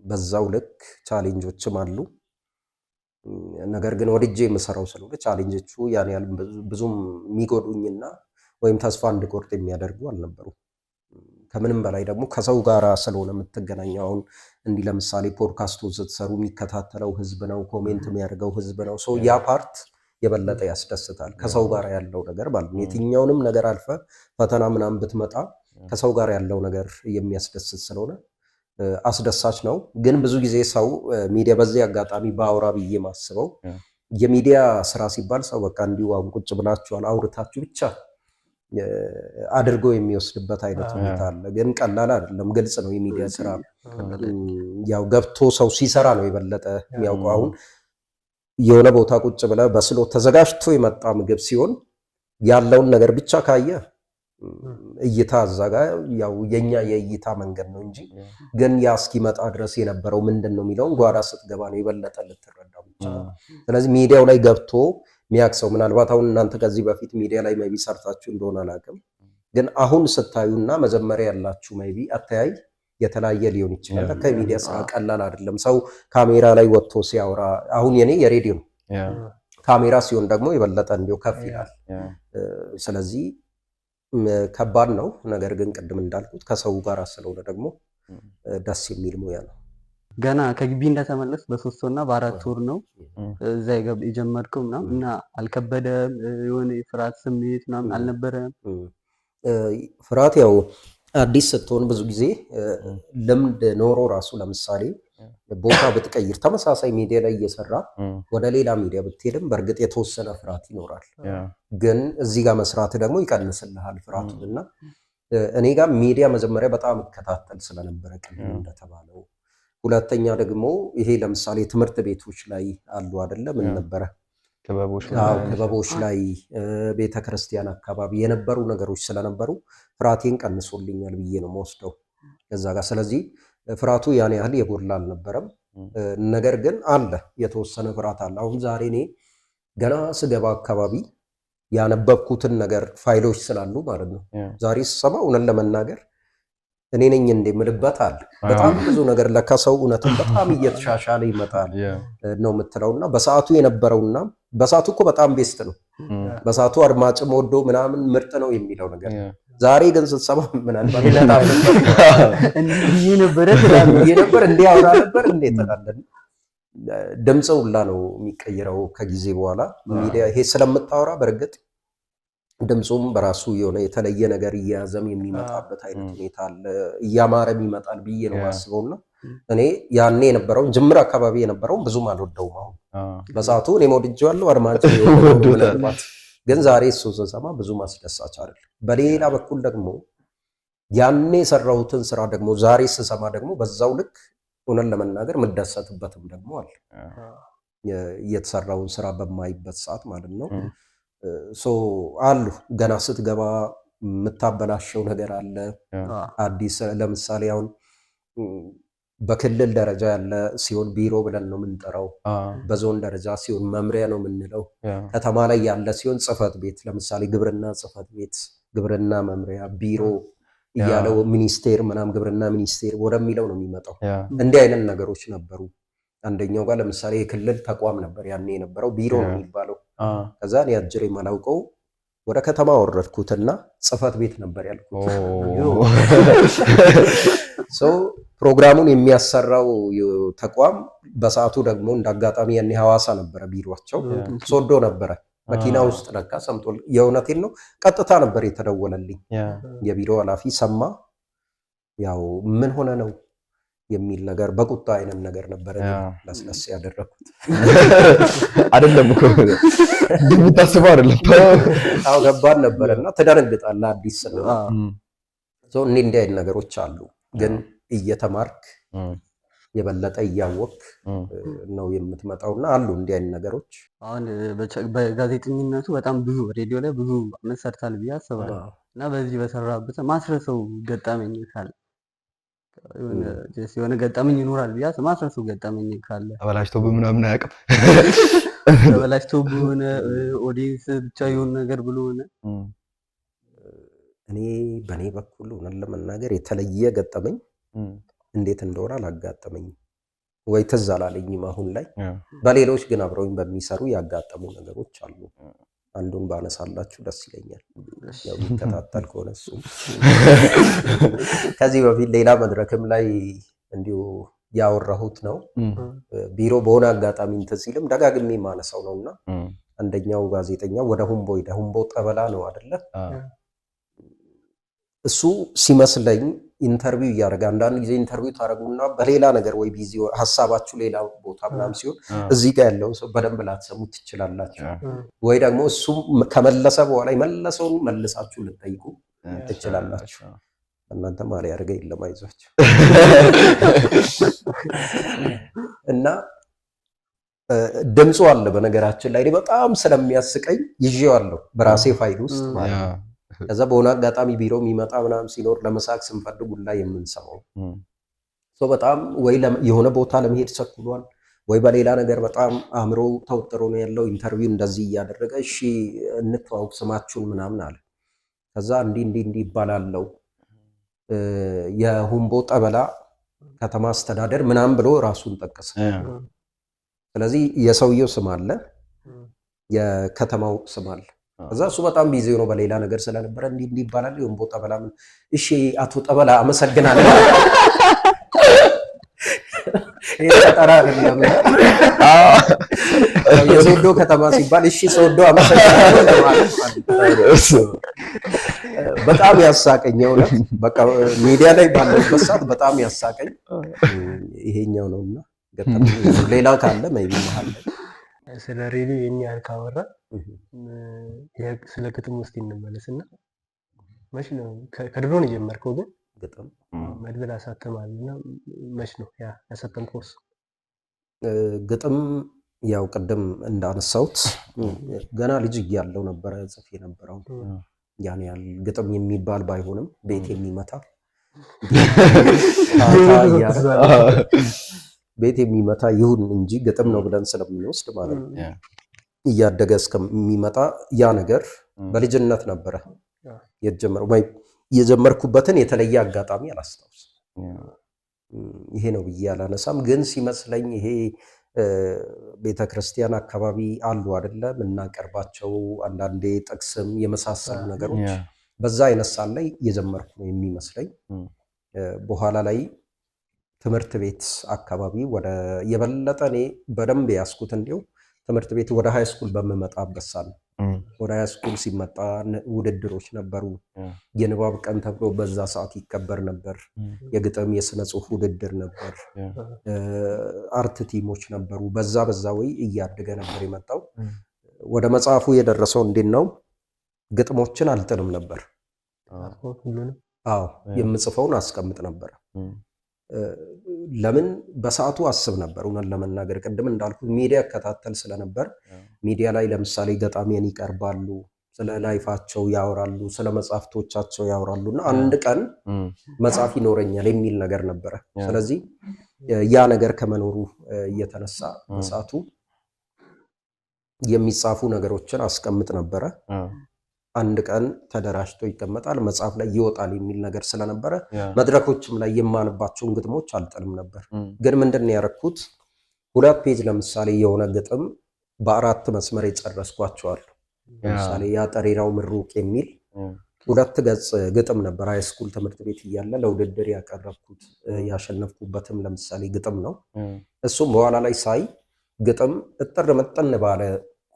በዛው ልክ ቻሌንጆችም አሉ። ነገር ግን ወድጄ የምሰራው ስለሆነ ቻሌንጆቹ ያን ያህል ብዙም የሚጎዱኝና ወይም ተስፋ እንድቆርጥ የሚያደርጉ አልነበሩም። ከምንም በላይ ደግሞ ከሰው ጋር ስለሆነ የምትገናኘው። አሁን እንዲህ ለምሳሌ ፖድካስቱን ስትሰሩ የሚከታተለው ህዝብ ነው፣ ኮሜንት የሚያደርገው ህዝብ ነው። ያ ፓርት የበለጠ ያስደስታል። ከሰው ጋር ያለው ነገር ማለት ነው። የትኛውንም ነገር አልፈ ፈተና ምናምን ብትመጣ ከሰው ጋር ያለው ነገር የሚያስደስት ስለሆነ አስደሳች ነው። ግን ብዙ ጊዜ ሰው ሚዲያ በዚህ አጋጣሚ በአውራ ብዬ ማስበው የሚዲያ ስራ ሲባል ሰው በቃ እንዲሁ አሁን ቁጭ ብላችኋል አውርታችሁ ብቻ አድርጎ የሚወስድበት አይነት ሁኔታ አለ። ግን ቀላል አይደለም፣ ግልጽ ነው። የሚዲያ ስራ ያው ገብቶ ሰው ሲሰራ ነው የበለጠ የሚያውቀው። አሁን የሆነ ቦታ ቁጭ ብለ በስሎ ተዘጋጅቶ የመጣ ምግብ ሲሆን ያለውን ነገር ብቻ ካየ እይታ አዛጋ ያው የኛ የእይታ መንገድ ነው እንጂ ግን ያ እስኪመጣ ድረስ የነበረው ምንድነው የሚለውን ጓዳ ስትገባ ነው የበለጠ ልትረዳው ብቻ። ስለዚህ ሚዲያው ላይ ገብቶ የሚያክሰው ምናልባት አሁን እናንተ ከዚህ በፊት ሚዲያ ላይ maybe ሰርታችሁ እንደሆነ አላውቅም፣ ግን አሁን ስታዩና መጀመሪያ ያላችሁ ሜይ ቢ አተያይ የተለያየ ሊሆን ይችላል። ከሚዲያ ስራ ቀላል አይደለም። ሰው ካሜራ ላይ ወጥቶ ሲያወራ አሁን የኔ የሬዲዮ ነው። ካሜራ ሲሆን ደግሞ የበለጠ እንዲሁ ከፍ ይላል። ስለዚህ ከባድ ነው። ነገር ግን ቅድም እንዳልኩት ከሰው ጋር ስለሆነ ደግሞ ደስ የሚል ሙያ ነው። ገና ከግቢ እንደተመለስ በ3 እና በ4 ወር ነው እዛ የጀመርከው ምናምን እና አልከበደም? የሆነ የፍርሃት ስሜት ምናምን አልነበረም? ፍርሃት ያው አዲስ ስትሆን ብዙ ጊዜ ልምድ ኖሮ ራሱ ለምሳሌ ቦታ ብትቀይር ተመሳሳይ ሚዲያ ላይ እየሰራ ወደ ሌላ ሚዲያ ብትሄድም በእርግጥ የተወሰነ ፍርሃት ይኖራል። ግን እዚህ ጋር መስራት ደግሞ ይቀንስልሃል ፍርሃቱን። እና እኔ ጋር ሚዲያ መጀመሪያ በጣም እከታተል ስለነበረ ቅድም እንደተባለው፣ ሁለተኛ ደግሞ ይሄ ለምሳሌ ትምህርት ቤቶች ላይ አሉ አይደለ ምን ነበረ ክበቦች ላይ ቤተክርስቲያን አካባቢ የነበሩ ነገሮች ስለነበሩ ፍርሃቴን ቀንሶልኛል ብዬ ነው የምወስደው ከዛ ጋር። ስለዚህ ፍርሃቱ ያን ያህል የጎላ አልነበረም። ነገር ግን አለ የተወሰነ ፍርሃት አለ። አሁን ዛሬ እኔ ገና ስገባ አካባቢ ያነበብኩትን ነገር ፋይሎች ስላሉ ማለት ነው ዛሬ ስሰማ እውነት ለመናገር እኔ ነኝ እንደምልበት አለ። በጣም ብዙ ነገር ለካ ሰው እውነትን በጣም እየተሻሻለ ይመጣል ነው የምትለውና በሰዓቱ የነበረውና በሰዓቱ እኮ በጣም ቤስት ነው። በሰዓቱ አድማጭም ወዶ ምናምን ምርጥ ነው የሚለው ነገር ዛሬ ግን ስትሰማ ምናልባት ነበር እንዲያወራ ነበር እንዴት ተቃለን ድምጽ ሁላ ነው የሚቀየረው ከጊዜ በኋላ ሚዲያ ይሄ ስለምታወራ በእርግጥ ድምጹም በራሱ የሆነ የተለየ ነገር እያያዘም የሚመጣበት አይነት ሁኔታ አለ። እያማረም ይመጣል ብዬ ነው ማስበውና እኔ ያኔ የነበረው ጅምር አካባቢ የነበረው ብዙም አልወደውም። አሁን በሰዓቱ እኔ ወድጄዋለሁ አድማጭ ወደውታል። ግን ዛሬ እሱ ስሰማ ብዙም አስደሳች አይደለም። በሌላ በኩል ደግሞ ያኔ የሰራሁትን ስራ ደግሞ ዛሬ ስሰማ ደግሞ በዛው ልክ እውነት ለመናገር የምደሰትበትም ደግሞ አለ። የተሰራውን ስራ በማይበት ሰዓት ማለት ነው። አሉ ገና ስትገባ የምታበላሸው ነገር አለ። አዲስ ለምሳሌ አሁን በክልል ደረጃ ያለ ሲሆን ቢሮ ብለን ነው የምንጠራው። በዞን ደረጃ ሲሆን መምሪያ ነው የምንለው። ከተማ ላይ ያለ ሲሆን ጽህፈት ቤት ለምሳሌ ግብርና ጽህፈት ቤት፣ ግብርና መምሪያ፣ ቢሮ እያለው ሚኒስቴር ምናምን ግብርና ሚኒስቴር ወደሚለው ነው የሚመጣው። እንዲህ አይነት ነገሮች ነበሩ። አንደኛው ጋር ለምሳሌ የክልል ተቋም ነበር ያኔ የነበረው ቢሮ ነው የሚባለው። ከዛ እኔ አጅሬ የማላውቀው ወደ ከተማ ወረድኩትና ጽህፈት ቤት ነበር ያልኩት። ፕሮግራሙን የሚያሰራው ተቋም በሰዓቱ ደግሞ እንዳጋጣሚ ያኔ ሐዋሳ ነበረ ቢሮአቸው፣ ሶዶ ነበረ። መኪና ውስጥ ነካ ሰምቶ የእውነቴን ነው ቀጥታ ነበር የተደወለልኝ። የቢሮ ኃላፊ ሰማ። ያው ምን ሆነ ነው የሚል ነገር በቁጣ አይነት ነገር ነበር ለስለስ ያደረኩት። አይደለም እኮ እንደምታስበው አይደለም። አዎ ገባን ነበርና ተደረግጣለህ አዲስ ነው። እንዲህ አይነት ነገሮች አሉ። ግን እየተማርክ የበለጠ እያወቅ ነው የምትመጣውና አሉ እንዲህ አይነት ነገሮች። አሁን በጋዜጠኝነቱ በጣም ብዙ ሬዲዮ ላይ ብዙ አመት ሰርታል ብዬ አስባለሁ እና በዚህ በሰራበት ማስረሰው ገጠመኝ ካለ የሆነ ገጠመኝ ይኖራል ብዬ ማስረሰው ገጠመኝ ካለ ተበላሽቶብህ ምናምን አያውቅም? ተበላሽቶብህ ሆነ ኦዲየንስ ብቻ የሆነ ነገር ብሎ ሆነ እኔ በኔ በኩል ሆነን ለመናገር የተለየ ገጠመኝ እንዴት እንደሆነ አላጋጠመኝም ወይ ትዝ አላለኝም አሁን ላይ። በሌሎች ግን አብረውኝ በሚሰሩ ያጋጠሙ ነገሮች አሉ። አንዱን ባነሳላችሁ ደስ ይለኛል። ያው የሚከታተል ከሆነ እሱ ከዚህ በፊት ሌላ መድረክም ላይ እንዲሁ ያወራሁት ነው። ቢሮ በሆነ አጋጣሚ እንትን ሲልም ደጋግሜ ማነሳው ነውና አንደኛው ጋዜጠኛ ወደ ሁምቦ ጠበላ ነው አይደለ? እሱ ሲመስለኝ ኢንተርቪው እያደረገ አንዳንድ ጊዜ ኢንተርቪው ታደርጉና በሌላ ነገር ወይ ቢዚ ሀሳባችሁ ሌላ ቦታ ምናምን ሲሆን እዚህ ጋር ያለውን ሰው በደንብ ላትሰሙት ትችላላችሁ። ወይ ደግሞ እሱ ከመለሰ በኋላ የመለሰውን መልሳችሁ ልጠይቁ ትችላላችሁ። እናንተ ማለ ያደርገ የለም አይዟችሁ። እና ድምፁ አለ በነገራችን ላይ በጣም ስለሚያስቀኝ ይዤዋለሁ በራሴ ፋይል ውስጥ ማለት ነው። ከዛ በሆነ አጋጣሚ ቢሮ የሚመጣ ምናምን ሲኖር ለመሳቅ ስንፈልግ ሁላ የምንሰማው በጣም ወይ የሆነ ቦታ ለመሄድ ቸኩሏል ወይ በሌላ ነገር በጣም አእምሮ ተወጥሮ ነው ያለው። ኢንተርቪው እንደዚህ እያደረገ እሺ እንተዋወቅ ስማችሁን ምናምን አለ። ከዛ እንዲህ ይባላለው የሁምቦ ጠበላ ከተማ አስተዳደር ምናምን ብሎ ራሱን ጠቀሰ። ስለዚህ የሰውየው ስም አለ፣ የከተማው ስም አለ። ከዛ እሱ በጣም ቢዚ ነው በሌላ ነገር ስለነበረ እንዲህ ይባላል የሁምቦ ጠበላ ምን። እሺ አቶ ጠበላ አመሰግናለሁ። ይሄ አይደለም የሶዶ ከተማ ሲባል እሺ ሶዶ አመሰግናለሁ ማለት ነው። በጣም ያሳቀኘው ነው። በቃ ሚዲያ ላይ ባለበት ሰዓት በጣም ያሳቀኝ ይሄኛው ነውና ገጠም ሌላ ካለ maybe መሃል ስለ ሬዲዮ የሚያል ካወራ ስለ ግጥም ውስጥ እንመለስና መች ነው ከድሮ ነው የጀመርከው? ግን ግጥም መድብል አሳተማልና መች ነው ያ ያሳተምከው? ግጥም ያው ቀደም እንዳነሳሁት ገና ልጅ እያለሁ ነበር ጽፌ የነበረው። ያን ያህል ግጥም የሚባል ባይሆንም ቤት የሚመታ ቤት የሚመታ ይሁን እንጂ ግጥም ነው ብለን ስለምንወስድ ማለት ነው። እያደገ እስከሚመጣ ያ ነገር በልጅነት ነበረ የጀመረው። ወይ የጀመርኩበትን የተለየ አጋጣሚ አላስታውስም። ይሄ ነው ብዬ አላነሳም። ግን ሲመስለኝ ይሄ ቤተክርስቲያን አካባቢ አሉ አይደለም እናቀርባቸው አንዳንዴ ጥቅስም የመሳሰሉ ነገሮች በዛ አይነት ሳል ላይ የጀመርኩ ነው የሚመስለኝ። በኋላ ላይ ትምህርት ቤት አካባቢ ወደ የበለጠ እኔ በደንብ ያስኩት እንዲው ትምህርት ቤት ወደ ሃይ ስኩል በመመጣበት ሳል ወደ ሃይ ስኩል ሲመጣ ውድድሮች ነበሩ። የንባብ ቀን ተብሎ በዛ ሰዓት ይከበር ነበር። የግጥም የስነ ጽሁፍ ውድድር ነበር። አርት ቲሞች ነበሩ። በዛ ወይ እያደገ ነበር የመጣው። ወደ መጽሐፉ የደረሰው እንዴት ነው? ግጥሞችን አልጥልም ነበር። አዎ የምጽፈውን አስቀምጥ ነበር። ለምን በሰዓቱ አስብ ነበር። እውነት ለመናገር ቅድም እንዳልኩት ሚዲያ እከታተል ስለነበር ሚዲያ ላይ ለምሳሌ ገጣሚያን ይቀርባሉ፣ ስለ ላይፋቸው ያወራሉ፣ ስለ መጽሐፍቶቻቸው ያወራሉና አንድ ቀን መጽሐፍ ይኖረኛል የሚል ነገር ነበረ። ስለዚህ ያ ነገር ከመኖሩ እየተነሳ በሰዓቱ የሚጻፉ ነገሮችን አስቀምጥ ነበረ። አንድ ቀን ተደራጅቶ ይቀመጣል መጽሐፍ ላይ ይወጣል የሚል ነገር ስለነበረ መድረኮችም ላይ የማንባቸውን ግጥሞች አልጥልም ነበር። ግን ምንድነው ያረኩት? 2 ፔጅ ለምሳሌ የሆነ ግጥም በ4 መስመር የጨረስኳቸዋል። ለምሳሌ ያ ጠሪራው ምሩቅ የሚል 2 ገጽ ግጥም ነበር። ሃይ ስኩል ትምህርት ቤት እያለ ለውድድር ያቀረብኩት ያሸነፍኩበትም ለምሳሌ ግጥም ነው። እሱም በኋላ ላይ ሳይ ግጥም እጥር መጠን ባለ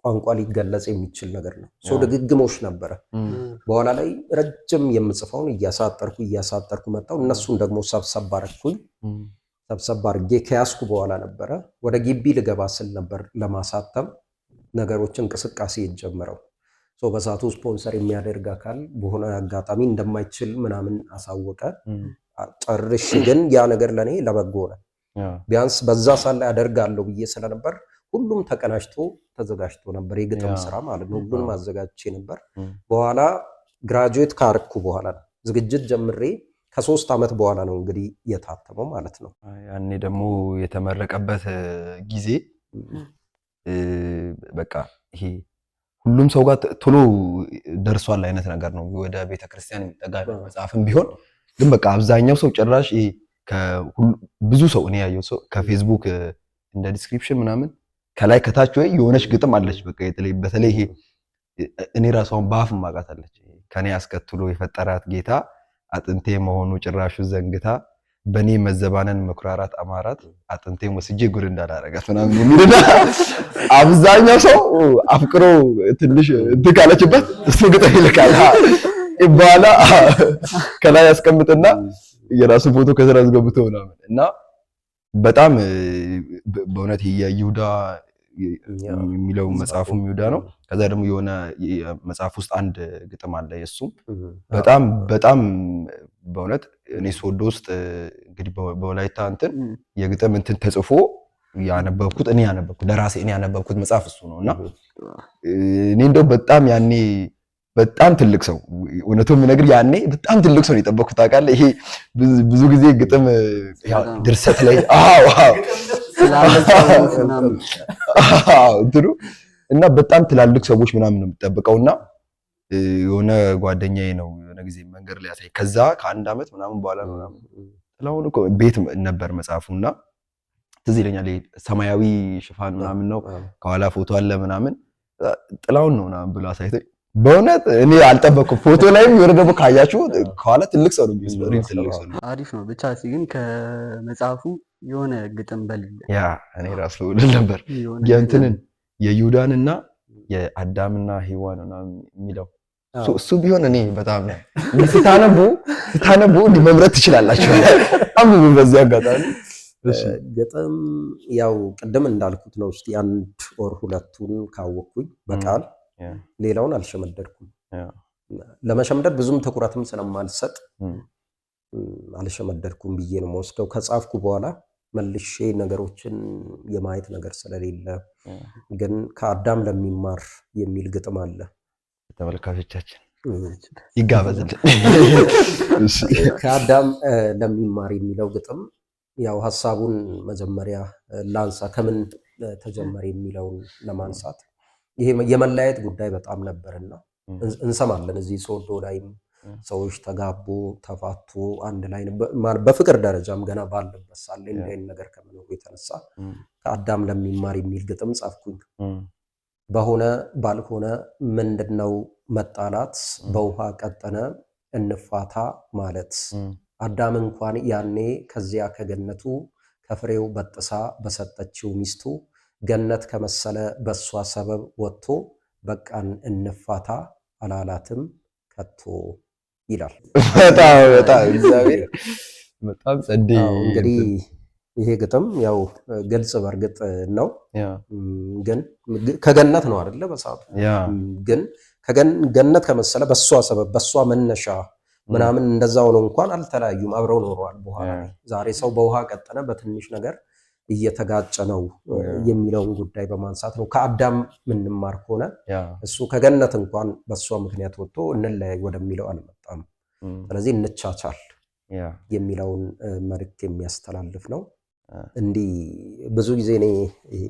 ቋንቋ ሊገለጽ የሚችል ነገር ነው። ድግግሞሽ ነበረ። በኋላ ላይ ረጅም የምጽፈውን እያሳጠርኩ መጣው። እነሱን ደግሞ ሰብሰብ አድርጌ ከያዝኩ በኋላ ነበረ ወደ ግቢ ልገባ ስል ነበር ለማሳተም ነገሮች እንቅስቃሴ የጀመረው። በሰዓቱ ስፖንሰር የሚያደርግ አካል በሆነ አጋጣሚ እንደማይችል ምናምን አሳወቀ። ጨርሽ ግን ያ ነገር ለኔ ለበጎ ነው። ቢያንስ በዛ ሳለ ያደርጋለሁ ብዬ ስለነበር ሁሉም ተቀናጅቶ ተዘጋጅቶ ነበር። የግጥም ስራ ማለት ነው። ሁሉንም አዘጋጅቼ ነበር። በኋላ ግራጁዌት ካርኩ በኋላ ዝግጅት ጀምሬ ከ3 ዓመት በኋላ ነው እንግዲህ የታተመው ማለት ነው። ያኔ ደግሞ የተመረቀበት ጊዜ በቃ ይሄ ሁሉም ሰው ጋር ቶሎ ደርሷል አይነት ነገር ነው። ወደ ቤተክርስቲያን የሚጠጋ መጽሐፍም ቢሆን ግን በቃ አብዛኛው ሰው ጭራሽ ይሄ ብዙ ሰው እኔ ያየው ሰው ከፌስቡክ እንደ ዲስክሪፕሽን ምናምን ከላይ ከታች ወይ የሆነች ግጥም አለች። በቃ በተለይ ይሄ እኔ ራሷን ባፍ ማቃታለች። ከኔ አስከትሎ የፈጠራት ጌታ አጥንቴ መሆኑ ጭራሹ ዘንግታ በኔ መዘባነን መኩራራት አማራት አጥንቴ ወስጄ ጉድ እንዳላረጋት ምናምን የሚልና አብዛኛው ሰው አፍቅሮ ትንሽ ካለችበት እሱ ግጥም ይልካል። በኋላ ከላይ ያስቀምጥና የራሱ ፎቶ ከስራ አስገብቶ ምናምን እና በጣም በእውነት የይሁዳ የሚለው መጽሐፉም ይሁዳ ነው። ከዛ ደግሞ የሆነ መጽሐፍ ውስጥ አንድ ግጥም አለ የሱም በጣም በእውነት እኔ ሶዶ ውስጥ እንግዲህ በወላይታ እንትን የግጥም እንትን ተጽፎ ያነበብኩት እኔ ያነበብኩት መጽሐፍ እሱ ነውና እኔ እንደው በጣም ያኔ በጣም ትልቅ ሰው እውነቱን የምነግር ያኔ በጣም ትልቅ ሰው ነው የጠበቅኩት። ታውቃለህ ይሄ ብዙ ጊዜ ግጥም ድርሰት ላይ እንትኑ እና በጣም ትላልቅ ሰዎች ምናምን ነው የምጠብቀውና የሆነ ጓደኛዬ ነው የሆነ ጊዜ መንገድ ላይ ያሳይ ከዛ ከ1 ዓመት ምናምን በኋላ ምናምን ጥላሁን እኮ ቤት ነበር መጽሐፉና ትዝ ይለኛል ሰማያዊ ሽፋን ምናምን ነው ከኋላ ፎቶ አለ ምናምን ጥላሁን ነው ምናምን ብሎ አሳይቶኝ በእውነት እኔ አልጠበቅኩም። ፎቶ ላይም የሆነ ደግሞ ካያችሁ ከኋላ ትልቅ ሰው ነው የሚመስለው ትልቅ ሰው ነው። አሪፍ ነው ብቻ ግን ከመጽሐፉ የሆነ ግጥም በልል ያ እኔ ራሱ ልል ነበር የእንትንን የይሁዳንና የአዳምና ሔዋን ምናምን የሚለው እሱ ቢሆን እኔ በጣም ስታነቡ እንዲህ መምረጥ ትችላላችሁ። በጣም ብዙ በዚህ አጋጣሚ ግጥም ያው ቅድም እንዳልኩት ነው። እስቲ 1 ወር 2ቱን ካወቅኩኝ በቃል ሌላውን አልሸመደድኩም። ለመሸምደድ ብዙም ትኩረትም ስለማልሰጥ አልሸመደድኩም ብዬ ነው የምወስደው። ከጻፍኩ በኋላ መልሼ ነገሮችን የማየት ነገር ስለሌለ ግን ከአዳም ለሚማር የሚል ግጥም አለ። ተመልካቾቻችን ይጋበዝልን። ከአዳም ለሚማር የሚለው ግጥም ያው ሐሳቡን መጀመሪያ ላንሳ ከምን ተጀመረ የሚለውን ለማንሳት ይሄ የመለያየት ጉዳይ በጣም ነበርና እንሰማለን እዚህ ሶዶ ላይም ሰዎች ተጋቡ ተፋቱ አንድ ላይ በፍቅር ደረጃም ገና ባለበት ሳለ እንደዚህ ነገር ከመኖሩ የተነሳ ከአዳም ለሚማር የሚል ግጥም ጻፍኩኝ። በሆነ ባልሆነ ምንድነው መጣላት በውሃ ቀጠነ እንፋታ ማለት አዳም እንኳን ያኔ ከዚያ ከገነቱ ከፍሬው በጥሳ በሰጠችው ሚስቱ ገነት ከመሰለ በሷ ሰበብ ወጥቶ በቃን እንፋታ አላላትም ከቶ ይላል። በጣም እግዚአብሔር በጣም ጸደይ። እንግዲህ ይሄ ግጥም ያው ግልጽ በርግጥ ነው ግን ከገነት ነው አይደለ በሰዓቱ ግን ገነት ከመሰለ በሷ ሰበብ በሷ መነሻ ምናምን እንደዛው ነው እንኳን አልተለያዩም አብረው ኖረዋል። በኋላ ዛሬ ሰው በውሃ ቀጠነ በትንሽ ነገር እየተጋጨ ነው የሚለውን ጉዳይ በማንሳት ነው ከአዳም ምንማር ከሆነ እሱ ከገነት እንኳን በሷ ምክንያት ወጥቶ እንለያይ ወደሚለው አልመጣም። ስለዚህ እንቻቻል የሚለውን መልእክት የሚያስተላልፍ ነው። እንዲህ ብዙ ጊዜ እኔ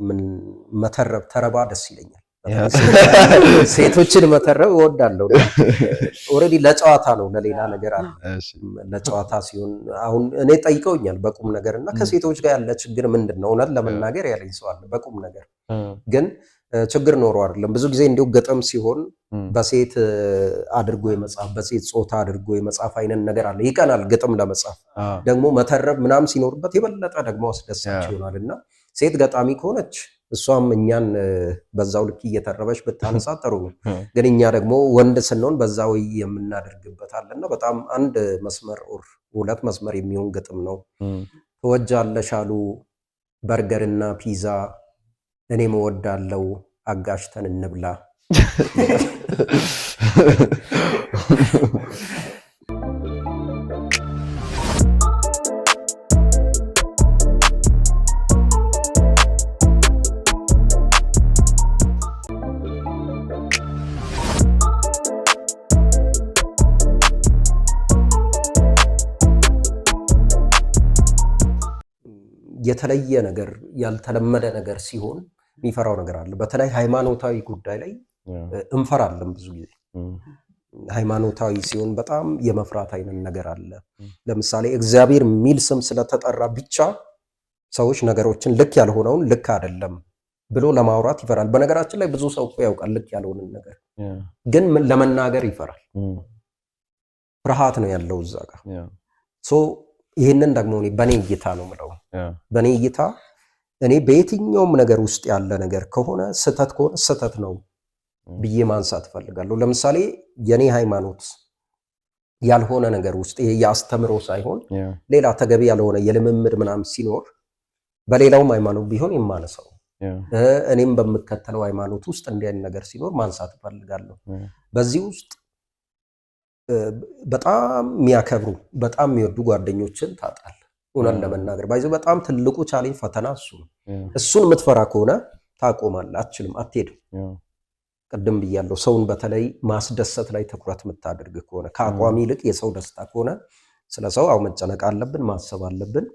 ምን መተረብ ተረባ ደስ ይለኛል። ሴቶችን መተረብ እወዳለሁ። ኦሬዲ ለጨዋታ ነው ለሌላ ነገር አለ ለጨዋታ ሲሆን አሁን እኔ ጠይቀውኛል በቁም ነገር እና ከሴቶች ጋር ያለ ችግር ምንድነው እውነት ለመናገር ያለኝ ሰው አለ በቁም ነገር ግን ችግር ኖሮ አይደለም። ብዙ ጊዜ እንዲሁ ግጥም ሲሆን በሴት አድርጎ የመጻፍ በሴት ጾታ አድርጎ የመጻፍ አይነት ነገር አለ ይቀናል። ግጥም ለመጻፍ ደግሞ መተረብ ምናምን ሲኖርበት የበለጠ ደግሞ አስደሳች ይሆናልና ሴት ገጣሚ ከሆነች እሷም እኛን በዛው ልክ እየተረበች ብታነሳ ጥሩ ነው። ግን እኛ ደግሞ ወንድ ስንሆን በዛው የምናደርግበት አለና በጣም አንድ መስመር ኦር 2 መስመር የሚሆን ግጥም ነው። ትወጃለሽ አሉ በርገርና ፒዛ እኔም እወዳለሁ አጋሽተን እንብላ። የተለየ ነገር ያልተለመደ ነገር ሲሆን የሚፈራው ነገር አለ። በተለይ ሃይማኖታዊ ጉዳይ ላይ እንፈራለን። ብዙ ጊዜ ሃይማኖታዊ ሲሆን በጣም የመፍራት አይነት ነገር አለ። ለምሳሌ እግዚአብሔር የሚል ስም ስለተጠራ ብቻ ሰዎች ነገሮችን ልክ ያልሆነውን ልክ አይደለም ብሎ ለማውራት ይፈራል። በነገራችን ላይ ብዙ ሰው እኮ ያውቃል ልክ ያልሆነን ነገር ግን ለመናገር ይፈራል። ፍርሃት ነው ያለው እዛ ጋር። ይህንን ደግሞ እኔ በኔ እይታ ነው የምለው። በኔ እይታ እኔ በየትኛውም ነገር ውስጥ ያለ ነገር ከሆነ ስህተት ከሆነ ስህተት ነው ብዬ ማንሳት እፈልጋለሁ። ለምሳሌ የኔ ሃይማኖት ያልሆነ ነገር ውስጥ ይሄ ያስተምሮ ሳይሆን ሌላ ተገቢ ያልሆነ የልምምድ ምናምን ሲኖር በሌላውም ሃይማኖት ቢሆን የማነሳው እኔም በምከተለው ሃይማኖት ውስጥ እንዲህ አይነት ነገር ሲኖር ማንሳት እፈልጋለሁ። በዚህ ውስጥ በጣም የሚያከብሩ በጣም የሚወዱ ጓደኞችን ታጣለህ። እውነት ለመናገር ባይዘው በጣም ትልቁ ቻሌንጅ ፈተና እሱ ነው። እሱን የምትፈራ ከሆነ ታቆማለህ፣ አትችልም፣ አትሄድም። ቅድም ብያለሁ፣ ሰውን በተለይ ማስደሰት ላይ ትኩረት የምታደርግ ከሆነ ከአቋም ይልቅ የሰው ደስታ ከሆነ ስለ ሰው አው መጨነቅ አለብን፣ ማሰብ አለብን።